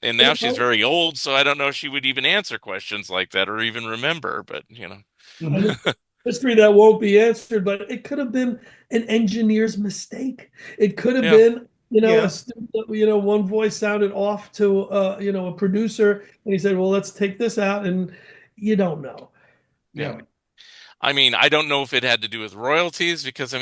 and now she's very old, so I don't know if she would even answer questions like that or even remember. But history that won't be answered, but it could have been an engineer's mistake. It could have been. One voice sounded off to a producer, and he said, "Well, let's take this out," and you don't know. Yeah. I mean, I don't know if it had to do with royalties because,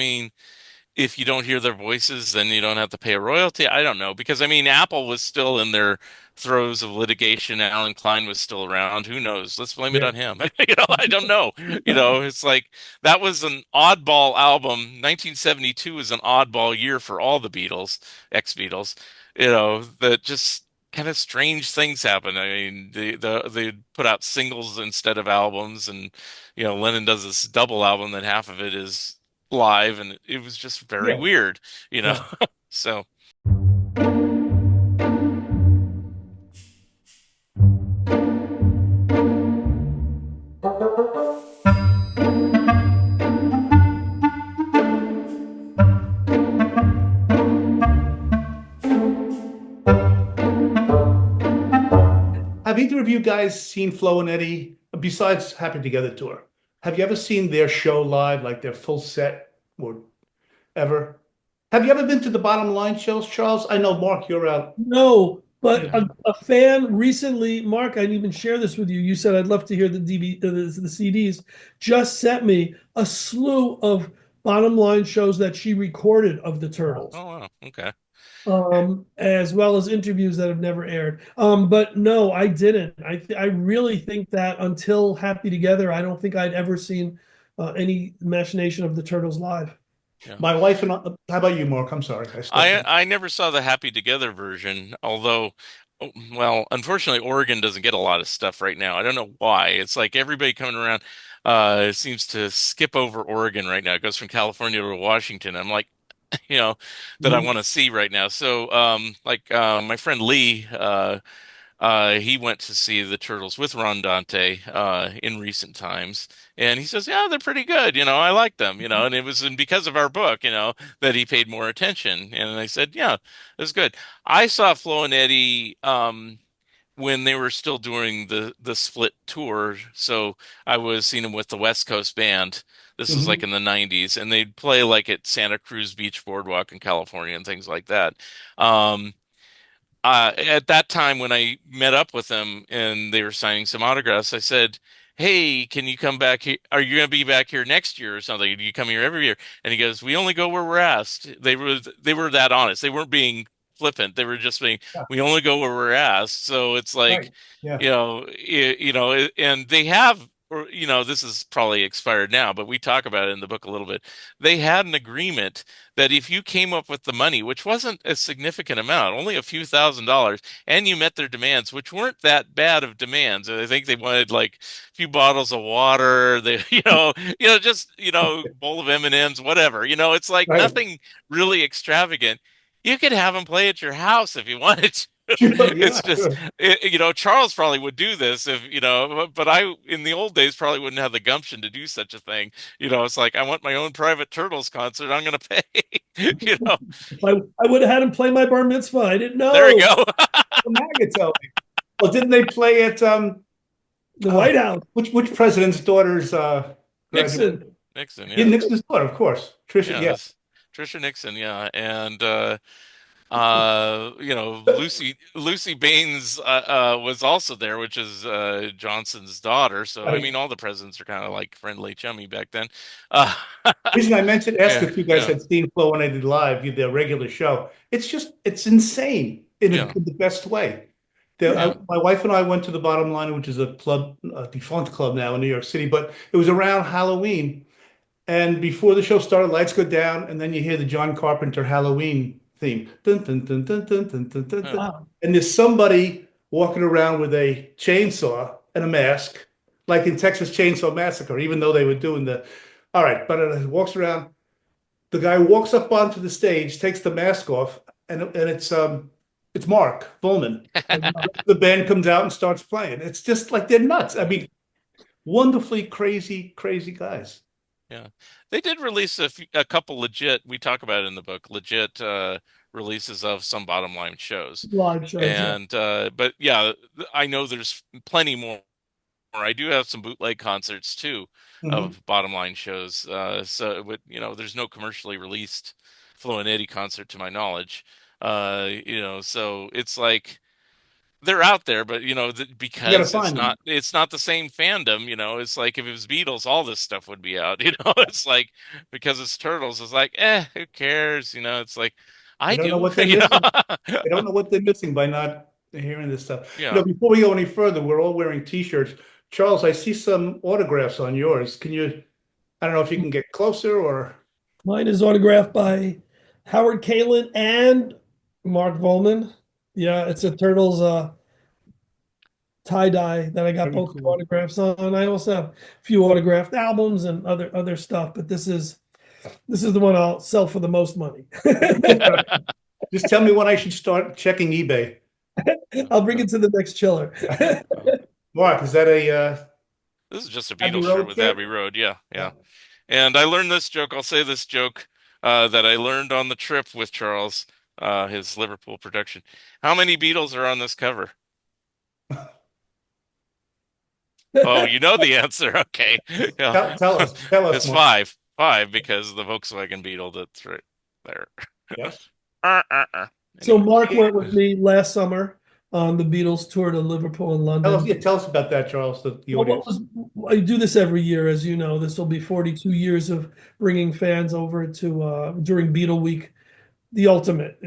if you don't hear their voices, then you don't have to pay a royalty. I don't know because I mean, Apple was still in their throes of litigation. Alan Klein was still around. Who knows? Let's blame it Yeah. on him. I don't know. It's like that was an oddball album. 1972 was an oddball year for all the Beatles, ex-Beatles. That just kind of strange things happen. I mean, they put out singles instead of albums, and Lennon does this double album that half of it is live, and it was just very Yeah. weird, Yeah. so. Have either of you guys seen Flo and Eddie besides Happy Together tour? Have you ever seen their show live, like their full set, or ever? Have you ever been to the Bottom Line shows, Charles? I know, Mark, you're out. No, but Yeah. a fan recently, Mark, I didn't even share this with you. You said I'd love to hear the the CDs. Just sent me a slew of Bottom Line shows that she recorded of the Turtles, Oh, wow. Okay. as well as interviews that have never aired. But no, I didn't. I really think that until Happy Together, I don't think I'd ever seen any machination of the Turtles live. Yeah. My wife and I, how about you, Mark? I'm sorry. I stepped in. I never saw the Happy Together version, although, well, unfortunately, Oregon doesn't get a lot of stuff right now. I don't know why. It's like everybody coming around seems to skip over Oregon right now. It goes from California to Washington. I'm like, that I Mhm. want to see right now. So, my friend Lee, he went to see the Turtles with Ron Dante in recent times, and he says, "Yeah, they're pretty good. I like them. And it was because of our book, that he paid more attention." And I said, "Yeah, it was good." I saw Flo and Eddie when they were still doing the split tour, so I was seeing them with the West Coast Band. This was like Mhm. in the '90s, and they'd play like at Santa Cruz Beach Boardwalk in California and things like that. Um, at that time when I met up with them and they were signing some autographs, I said, "Hey, can you come back here? Are you going to be back here next year or something? Do you come here every year?" And he goes, "We only go where we're asked." They were that honest. They weren't being flippant. They were just being, Yeah. "We only go where we're asked." So it's Right. like, Yeah. and they have. Or, this is probably expired now, but we talk about it in the book a little bit. They had an agreement that if you came up with the money, which wasn't a significant amount, only a few $1,000s, and you met their demands, which weren't that bad of demands. I think they wanted like a few bottles of water, they, just, bowl of M&Ms, whatever. It's like Right. nothing really extravagant. You could have them play at your house if you wanted to. Sure. Yeah. It's just, Sure. Charles probably would do this if, but I, in the old days, probably wouldn't have the gumption to do such a thing. It's like, I want my own private Turtles concert. I'm going to pay, you know. I would have had him play my bar mitzvah. I didn't There you know. go. Well, now you tell me. Well, didn't they play at The White House, which president's daughter's graduation? Nixon. Nixon, Yeah, yeah. Nixon's daughter, of course. Trisha. Yeah, Yeah. this Trisha Nixon, yeah. And Lucy Baines was also there, which is Johnson's daughter. So I Right. mean all the presidents are kind of like friendly chummy back then. Uh Reason I mentioned, ask yeah, if you guys yeah, had seen Flo when I did live, their regular show. It's insane yeah, in the best way. yeah. My wife and I went to the Bottom Line, which is a club, a defunct club now in New York City, but it was around Halloween. And before the show started, lights go down, and then you hear the John Carpenter Halloween theme. Dun, dun, dun, dun, dun, dun, dun, dun, Huh. dun. Wow. And there's somebody walking around with a chainsaw and a mask, like in Texas Chainsaw Massacre, even though they were doing the. All right, but it walks around. The guy walks up onto the stage, takes the mask off, and it's Mark Volman. And the band comes out and starts playing. It's just like they're nuts. I mean, wonderfully crazy, crazy guys. Yeah. They did release a couple legit, we talk about it in the book, legit releases of some bottom line shows. Live shows, yeah. And but yeah, I know there's plenty more. I do have some bootleg concerts too Mhm. of bottom line shows. So there's no commercially released Flo and Eddie concert to my knowledge. So it's like they're out there, but because find them. it's not the same fandom. It's like if it was Beatles, all this stuff would be out. It's like because it's Turtles, it's like, who cares? It's like They I don't know do. what they're missing. They don't know what they're missing by not hearing this stuff. Yeah. Before we go any further, we're all wearing T-shirts. Charles, I see some autographs on yours. Can you? I don't know if you can get closer or. Mine is autographed by Howard Kaylan and Mark Volman. Yeah, it's a Turtles tie-dye that I got Very both cool. autographs on. I also have a few autographed albums and other stuff, but this is the one I'll sell for the most money. Just tell me when I should start checking eBay. I'll bring it to the next chiller. Mark, is that a This is just a Abbey Beatles Road shirt with kit? Abbey Road. Yeah, yeah. And I learned this joke. I'll say this joke that I learned on the trip with Charles, his Liverpool production. How many Beatles are on this cover? Oh, you know the answer. Okay. Yeah. tell us? It's Mark. five. Five because the Volkswagen Beetle that's right there. Yes. So Anyway. Mark went with me last summer on the Beatles tour to Liverpool and London. Tell us about that, Charles. The Well, audience. I do this every year, as you know. This will be 42 years of bringing fans over to during Beatle Week, the ultimate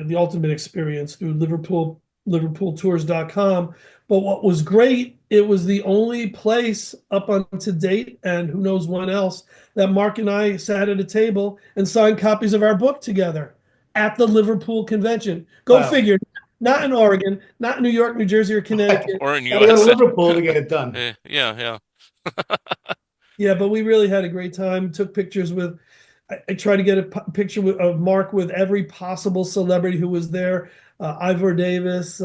experience through liverpooltours.com. But what was great, it was the only place up on to date, and who knows when else, that Mark and I sat at a table and signed copies of our book together at the Liverpool convention. Go Wow. figure. Not in Oregon, not in New York, New Jersey, or Connecticut. Or in Gotta go to US. Liverpool to get it done. Yeah. Yeah, but we really had a great time. Took pictures with. I tried to get a picture of Mark with every possible celebrity who was there. Ivor Davis,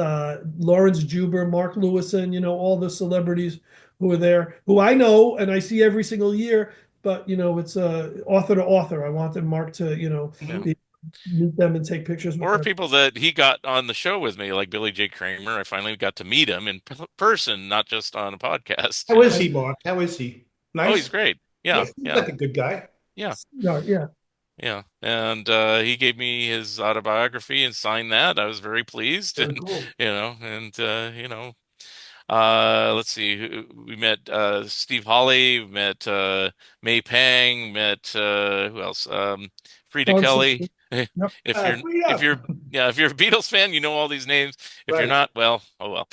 Lawrence Juber, Mark Lewison. All the celebrities who were there, who I know and I see every single year. But it's author to author. I wanted Mark to meet them and take pictures with Or them. people that he got on the show with me, like Billy J. Kramer. I finally got to meet him in person, not just on a podcast. How is he, Mark? How is he? Nice. Oh, he's great. Yeah, He's yeah, like a good guy. yeah, Yeah. yeah. And he gave me his autobiography and signed that. I was very pleased. Very And cool. let's see. We met Steve Hawley, we met May Pang, met who else? Frida Dawn Kelly. Simpson. Yep. If Frida. you're if you're a Beatles fan, you know all these names. If you're Right. not, well, oh well.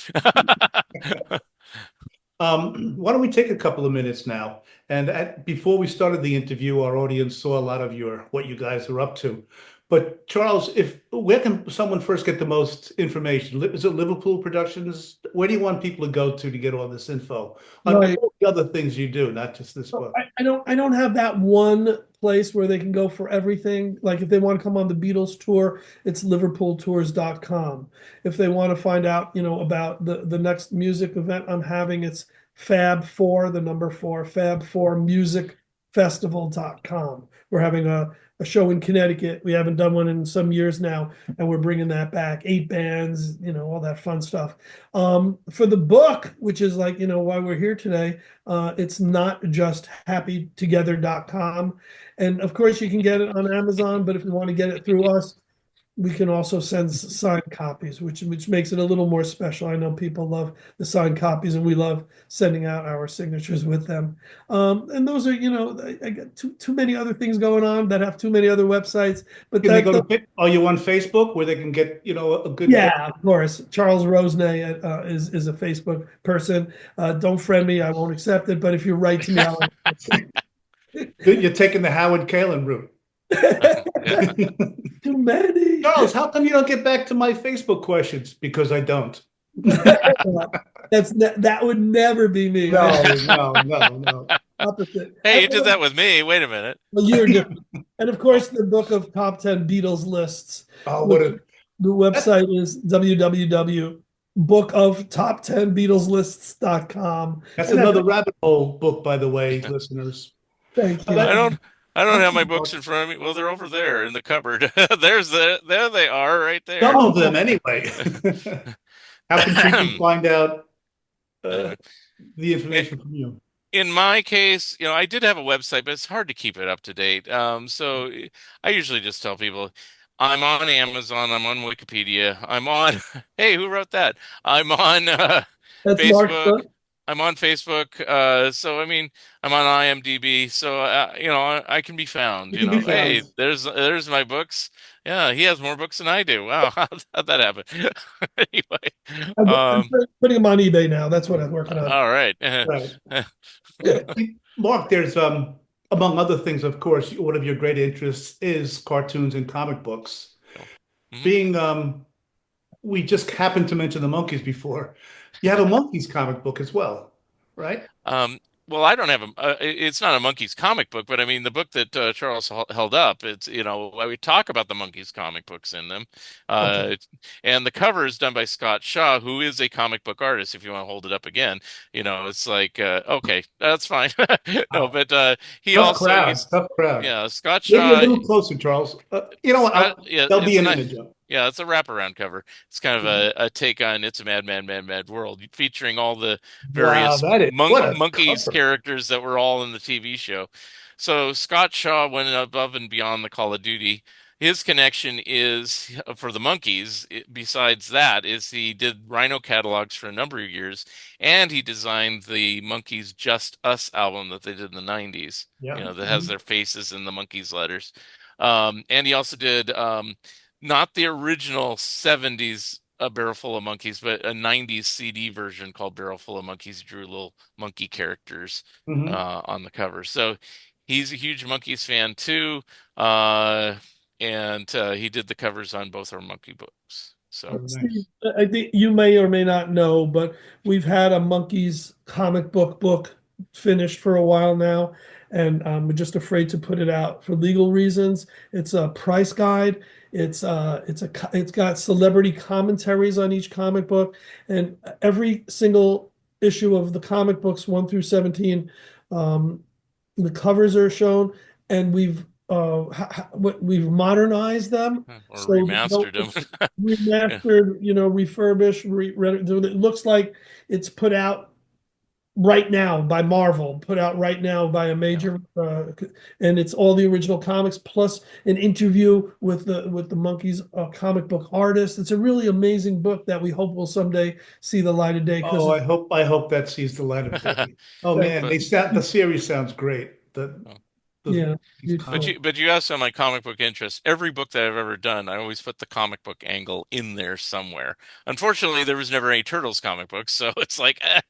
Why don't we take a couple of minutes now? And before we started the interview, our audience saw a lot of what you guys are up to. But Charles, where can someone first get the most information? Is it Liverpool Productions? Where do you want people to go to get all this info on Right. all the other things you do, not just this book? I don't have that one place where they can go for everything. Like if they want to come on the Beatles tour, it's liverpooltours.com. If they want to find out, about the next music event I'm having, it's Fab4, the number 4, Fab4musicfestival.com. We're having a show in Connecticut. We haven't done one in some years now, and we're bringing that back. 8 bands, all that fun stuff. For the book, which is like, why we're here today, it's not just happytogether.com. And of course, you can get it on Amazon, but if you want to get it through us, we can also send signed copies, which makes it a little more special. I know people love the signed copies, and we love sending out our signatures with them. And those are, I got too many other things going on that have too many other websites. But Are you on Facebook where they can get, a good? Yeah, of course. Charles Rosenay is a Facebook person. Don't friend me; I won't accept it. But if you write to me, I'll accept it. You're taking the Howard Kaylan route. Too many. Charles, how come you don't get back to my Facebook questions? Because I don't. That would never be me. No. Opposite. Hey, you did that with me. Wait a minute. Well, you're different. And of course, the book of top 10 Beatles lists. Oh, the website is www.bookoftop10beatleslists.com. That's another rabbit hole book, by the way, listeners. Thank you. I don't have my books in front of me. Well, they're over there in the cupboard. There they are, right there. Some of them, anyway. How can people find out the information from you? In my case, I did have a website, but it's hard to keep it up to date. So I usually just tell people, I'm on Amazon. I'm on Wikipedia. I'm on, hey, who wrote that? I'm on That's Mark's Facebook. book. I'm on Facebook. So I mean, I'm on IMDb. So I can be found. You can be found. Hey, there's my books. Yeah, he has more books than I do. Wow, how'd that happen? Anyway, I'm putting them on eBay now. That's what I'm working on. all right. Right. Yeah. Mark, there's among other things, of course, one of your great interests is cartoons and comic books. Mhm. Being we just happened to mention the monkeys before. You have a monkeys comic book as well, right? Um, well, I don't have it's not a Monkeys comic book, but I mean the book that Charles held up. It's we talk about the Monkeys comic books in them, Okay. and the cover is done by Scott Shaw, who is a comic book artist. If you want to hold it up again, it's like okay, that's fine. No, Wow. but he Tough also crowd, he's tough crowd. yeah Scott Maybe a Shaw. little closer, Charles. You know what? Scott, yeah, There'll be it's a an nice. image up. Yeah, it's a wraparound cover. It's kind of a take on It's a Mad, Mad, Mad, Mad World, featuring all the Wow, various that is what a monkeys cover. characters that were all in the TV show. So Scott Shaw went above and beyond the Call of Duty. His connection is for the monkeys. Besides that, is he did Rhino catalogs for a number of years, and he designed the Monkeys Just Us album that they did in the '90s. Yeah. That has their faces in the monkeys letters. And he also did not the original '70s A Barrel Full of Monkeys, but a '90s CD version called Barrel Full of Monkeys. He drew little monkey characters Hmm. on the cover. So he's a huge Monkeys fan too. Uh, and he did the covers on both our monkey books. So Very Steve, nice. I think you may or may not know, but we've had a Monkeys comic book finished for a while now, and we're just afraid to put it out for legal reasons. It's a price guide. It's got celebrity commentaries on each comic book, and every single issue of the comic books 1 through 17, um, the covers are shown, and we've modernized them or so remastered them. it's Yeah. remastered, refurbished, it looks like it's put out right now by Marvel, put out right now by a Yeah. major, and it's all the original comics plus an interview with the Monkeys comic book artist. It's a really amazing book that we hope will someday see the light of day because Oh, I hope that sees the light of day. Oh man, But the series sounds great. yeah, These But comic. you asked on my comic book interest. Every book that I've ever done, I always put the comic book angle in there somewhere. Unfortunately, there was never any Turtles comic books, so it's like I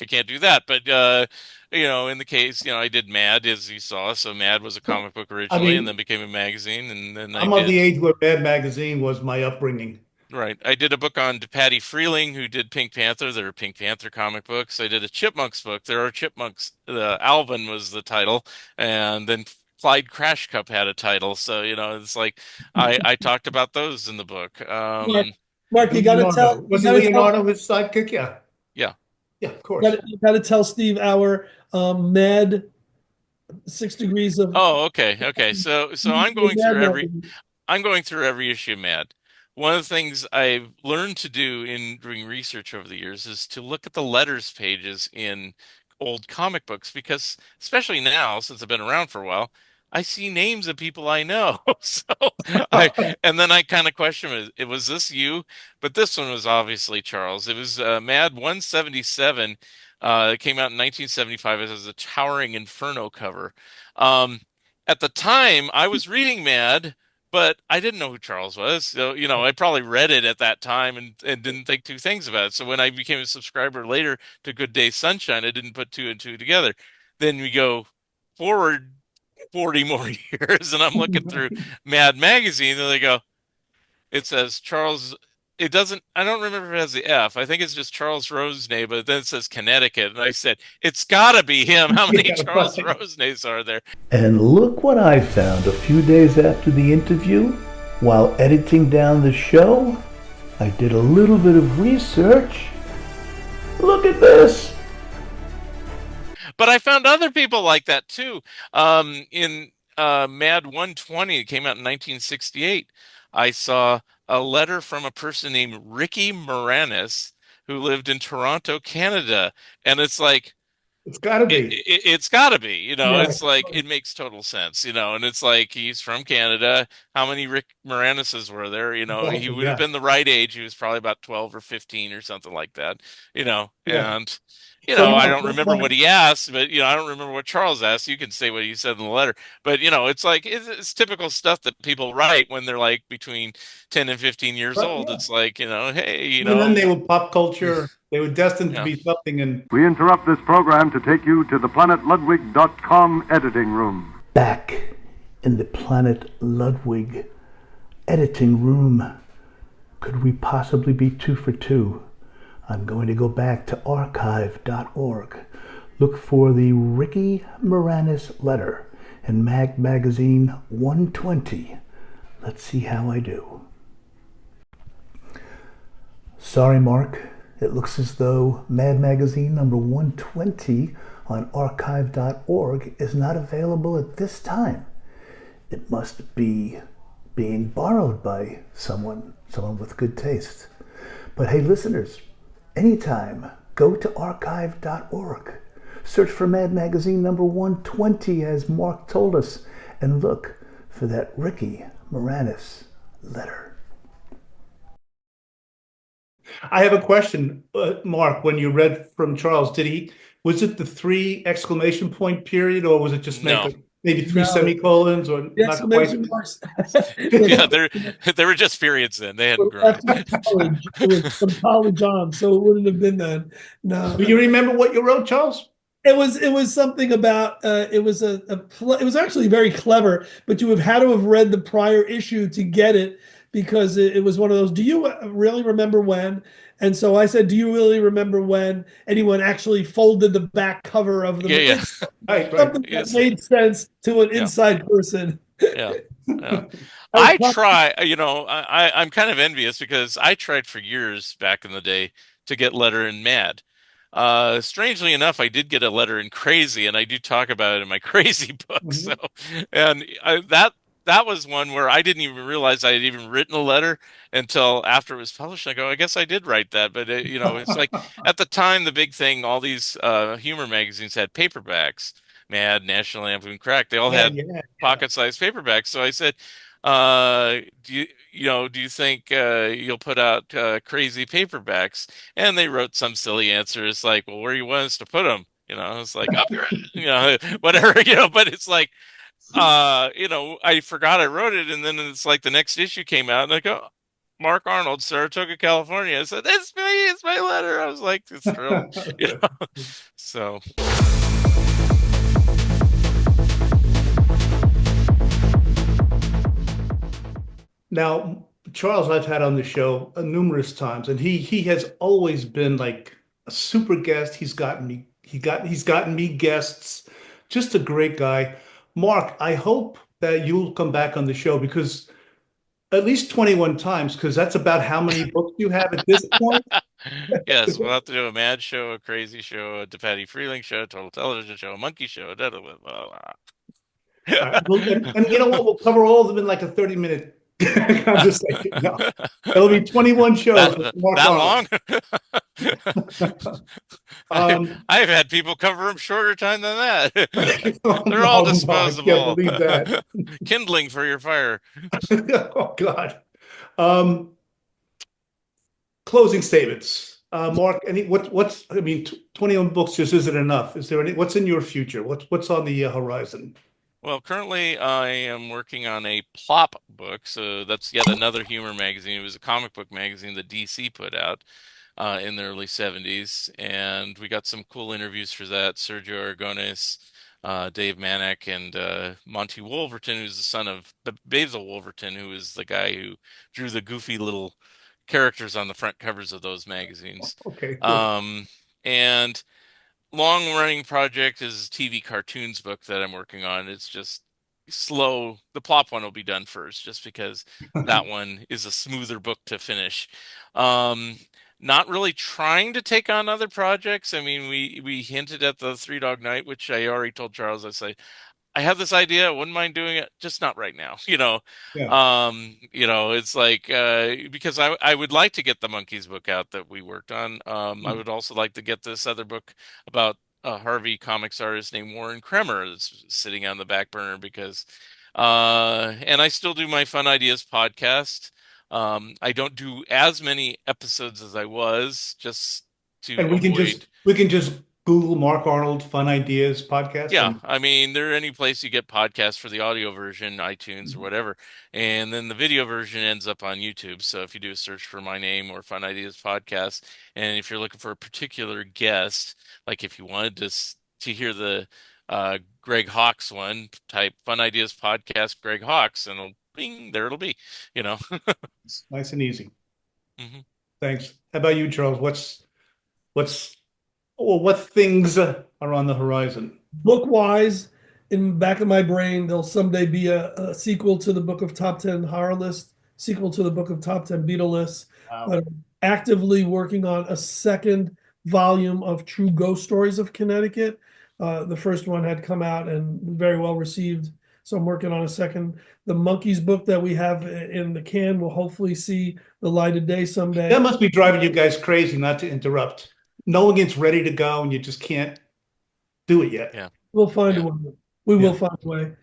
can't do that. But in the case, I did Mad, as you saw. So Mad was a comic book I originally, and then mean, became a magazine, and then I I'm of the did age where Mad Magazine was my upbringing. right. I did a book on Patty Freeling, who did Pink Panther. There are Pink Panther comic books. I did a Chipmunks book. There are Chipmunks. Alvin was the title, and then Clyde Crash Cup had a title. So it's like I talked about those in the book. Mark, Mark, Leonardo. you Was it gotta tell, Leonardo his sidekick? Yeah. Yeah. Yeah, of course. you gotta tell Steve our Mad 6 degrees of Oh, okay, okay. So I'm going through every issue, Matt. One of the things I've learned to do in doing research over the years is to look at the letters pages in old comic books because, especially now, since I've been around for a while, I see names of people I know. So I, and then I kind of question was this you? But this one was obviously Charles. It was Mad 177. It came out in 1975. It has a Towering Inferno cover. Um, at the time, I was reading Mad, but I didn't know who Charles was. So, I probably read it at that time and didn't think two things about it. So when I became a subscriber later to Good Day Sunshine, I didn't put two and two together. Then we go forward 40 more years, and I'm looking through Mad Magazine, and they go, it says Charles. It doesn't, I don't remember if it has the F. I think it's just Charles Rosenay, but then it says Connecticut. And I said, it's got to be him. How many Yeah, Charles right. Rosenays are there? And look what I found a few days after the interview. While editing down the show, I did a little bit of research. Look at this. But I found other people like that too. In Mad 120, it came out in 1968. I saw a letter from a person named Ricky Moranis who lived in Toronto, Canada. And it's like, It's got to be. It's got to be, Yeah. it's like it makes total sense, and it's like he's from Canada. How many Rick Moranis's were there? He Exactly. would have Yeah. been the right age. He was probably about 12 or 15 or something like that, Yeah. and So I Mark, don't remember what he asked, but I don't remember what Charles asked. You can say what he said in the letter, but it's like it's typical stuff that people write when they're like between 10 and 15 years old. yeah. It's like, hey, Even then, they were pop culture. They were destined to yeah. be something. And We interrupt this program to take you to the PlanetLudwig.com editing room. back in the Planet Ludwig editing room, could we possibly be 2 for 2? I'm going to go back to archive.org. Look for the Ricky Moranis letter in Magazine 120. Let's see how I do. Sorry, Mark. It looks as though Mad Magazine number 120 on archive.org is not available at this time. It must be being borrowed by someone with good taste. But hey, listeners, anytime, go to archive.org. Search for Mad Magazine number 120, as Mark told us, and look for that Ricky Moranis letter. I have a question, Mark. When you read from Charles, was it the 3 exclamation point period, or was it just No. maybe 3 No. semicolons, or The not exclamation quite? marks. Yeah, they were just periods then. They hadn't grown. College. It was from college on, so it wouldn't have been then. No. Do you remember what you wrote, Charles? It was something about it was it was actually very clever, but you have had to have read the prior issue to get it, because it was one of those, do you really remember when? And so I said, do you really remember when anyone actually folded the back cover of the Yeah. Right. something that Yes. made sense to an inside person. Yeah. I try, I'm kind of envious because I tried for years back in the day to get letter in Mad. Strangely enough, I did get a letter in Crazy, and I do talk about it in my Crazy book. So, and that was one where I didn't even realize I had even written a letter until after it was published. I go, I guess I did write that, but it's like at the time, the big thing, all these humor magazines had paperbacks. Mad, National Lampoon, Crack. They all had pocket-sized paperbacks. So I said, do you think you'll put out crazy paperbacks? And they wrote some silly answers like, well, where you want us to put them? It's like up your, whatever, but it's like, I forgot I wrote it, and then it's like the next issue came out, and I go, Mark Arnold, Saratoga, California. I said, it's me, it's my letter. I was like, it's thrilled, So. Now, Charles, I've had on the show numerous times, and he has always been like a super guest. He's gotten me guests. Just a great guy. Mark, I hope that you'll come back on the show, because at least 21 times, because that's about how many books you have at this point. Yes, we'll have to do a Mad show, a Crazy show, a DePatty Freeling show, a Total Television show, a Monkey show, blah, blah, blah, blah. And you know what? We'll cover all of them in like a 30-minute conversation. No, it'll be 21 shows with Mark that Arnold. long? I've had people cover them shorter time than that. Oh, They're all no, disposable. I can't believe that. Kindling for your fire. Oh, God. Closing statements. Mark, what's 21 books just isn't enough. Is there what's in your future? What's on the horizon? Well, currently I am working on a plop book, so that's yet another humor magazine. It was a comic book magazine that DC put out in the early 70s, and we got some cool interviews for that. Sergio Aragones, Dave Manek, and Monty Wolverton, who's the son of Basil Wolverton, who is the guy who drew the goofy little characters on the front covers of those magazines. Okay, cool. And long-running project is a TV cartoons book that I'm working on. It's just slow. The plop one will be done first, just because that one is a smoother book to finish. Not really trying to take on other projects. I mean, we hinted at the Three Dog Night, which I already told Charles. I say, I have this idea. I wouldn't mind doing it, just not right now. Yeah. It's like because I would like to get the Monkeys book out that we worked on. I would also like to get this other book about a Harvey Comics artist named Warren Kremer that's sitting on the back burner because, and I still do my Fun Ideas podcast. I don't do as many episodes as I was, just to And we can just Google Mark Arnold Fun Ideas podcast. Yeah, I mean, there any place you get podcasts for the audio version, iTunes or whatever, and then the video version ends up on YouTube. So if you do a search for my name or Fun Ideas Podcast, and if you're looking for a particular guest, like if you wanted to hear the Greg Hawkes one, type Fun Ideas Podcast Greg Hawkes, and it'll bing, there it'll be, you know. It's nice and easy. Mhm. Thanks. How about you, Charles? What things are on the horizon? Book-wise, in the back of my brain, there'll someday be a sequel to the Book of Top 10 Horror List, sequel to the Book of Top 10 Beatle List. Wow. But I'm actively working on a second volume of True Ghost Stories of Connecticut. The first one had come out and very well received, so I'm working on a second. The Monkeys book that we have in the can will hopefully see the light of day someday. That must be driving you guys crazy, not to interrupt. Knowing it's ready to go and you just can't do it yet. Yeah. We'll find Yeah. a way. We will find a way.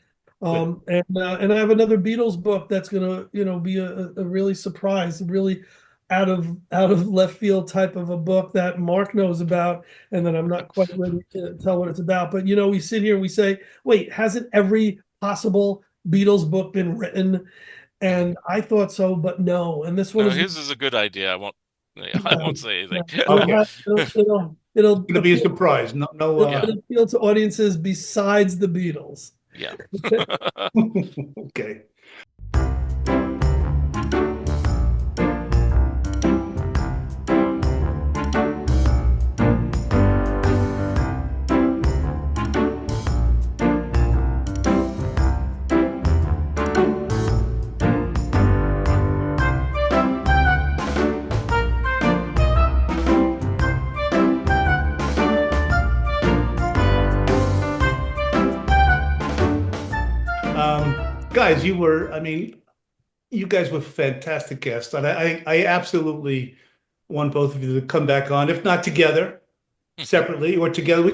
And I have another Beatles book that's gonna, be a really surprise, really out of left field type of a book that Mark knows about, and then I'm not quite ready to tell what it's about. But we sit here and we say, wait, hasn't every possible Beatles book been written? And I thought so, but no. And this one his is a good idea. I won't say anything. It'll It's gonna be a surprise. it'll appeal to audiences besides the Beatles. Yeah. Okay. Guys, you guys were fantastic guests. And I absolutely want both of you to come back on, if not together, separately or together.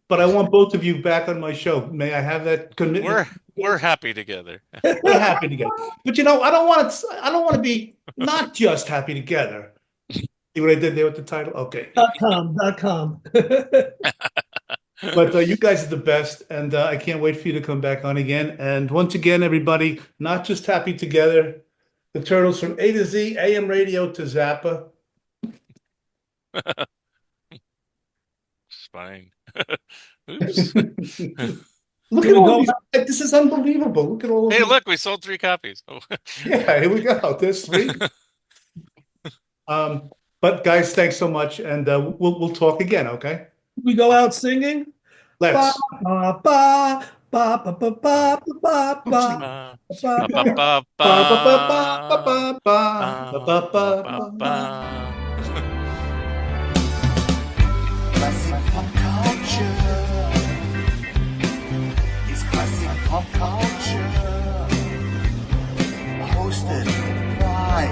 But I want both of you back on my show. May I have that commitment? We're happy together. We're happy together. But I don't want to be not just happy together. See what I did there with the title? Okay. .com. But you guys are the best, and I can't wait for you to come back on again. And once again, everybody, not just happy together. The Turtles from A to Z, AM radio to Zappa. Fine. Oops. Look at all these. This is unbelievable. Look at all of Hey, these. look, we sold 3 copies. Oh. Yeah, here we go. There's 3. But guys, thanks so much, and we'll talk again, okay? We go out singing. Let's. Ba, ba, ba, ba, ba, ba, ba, ba, ba, Classic pop culture. It's classic pop culture. Hosted by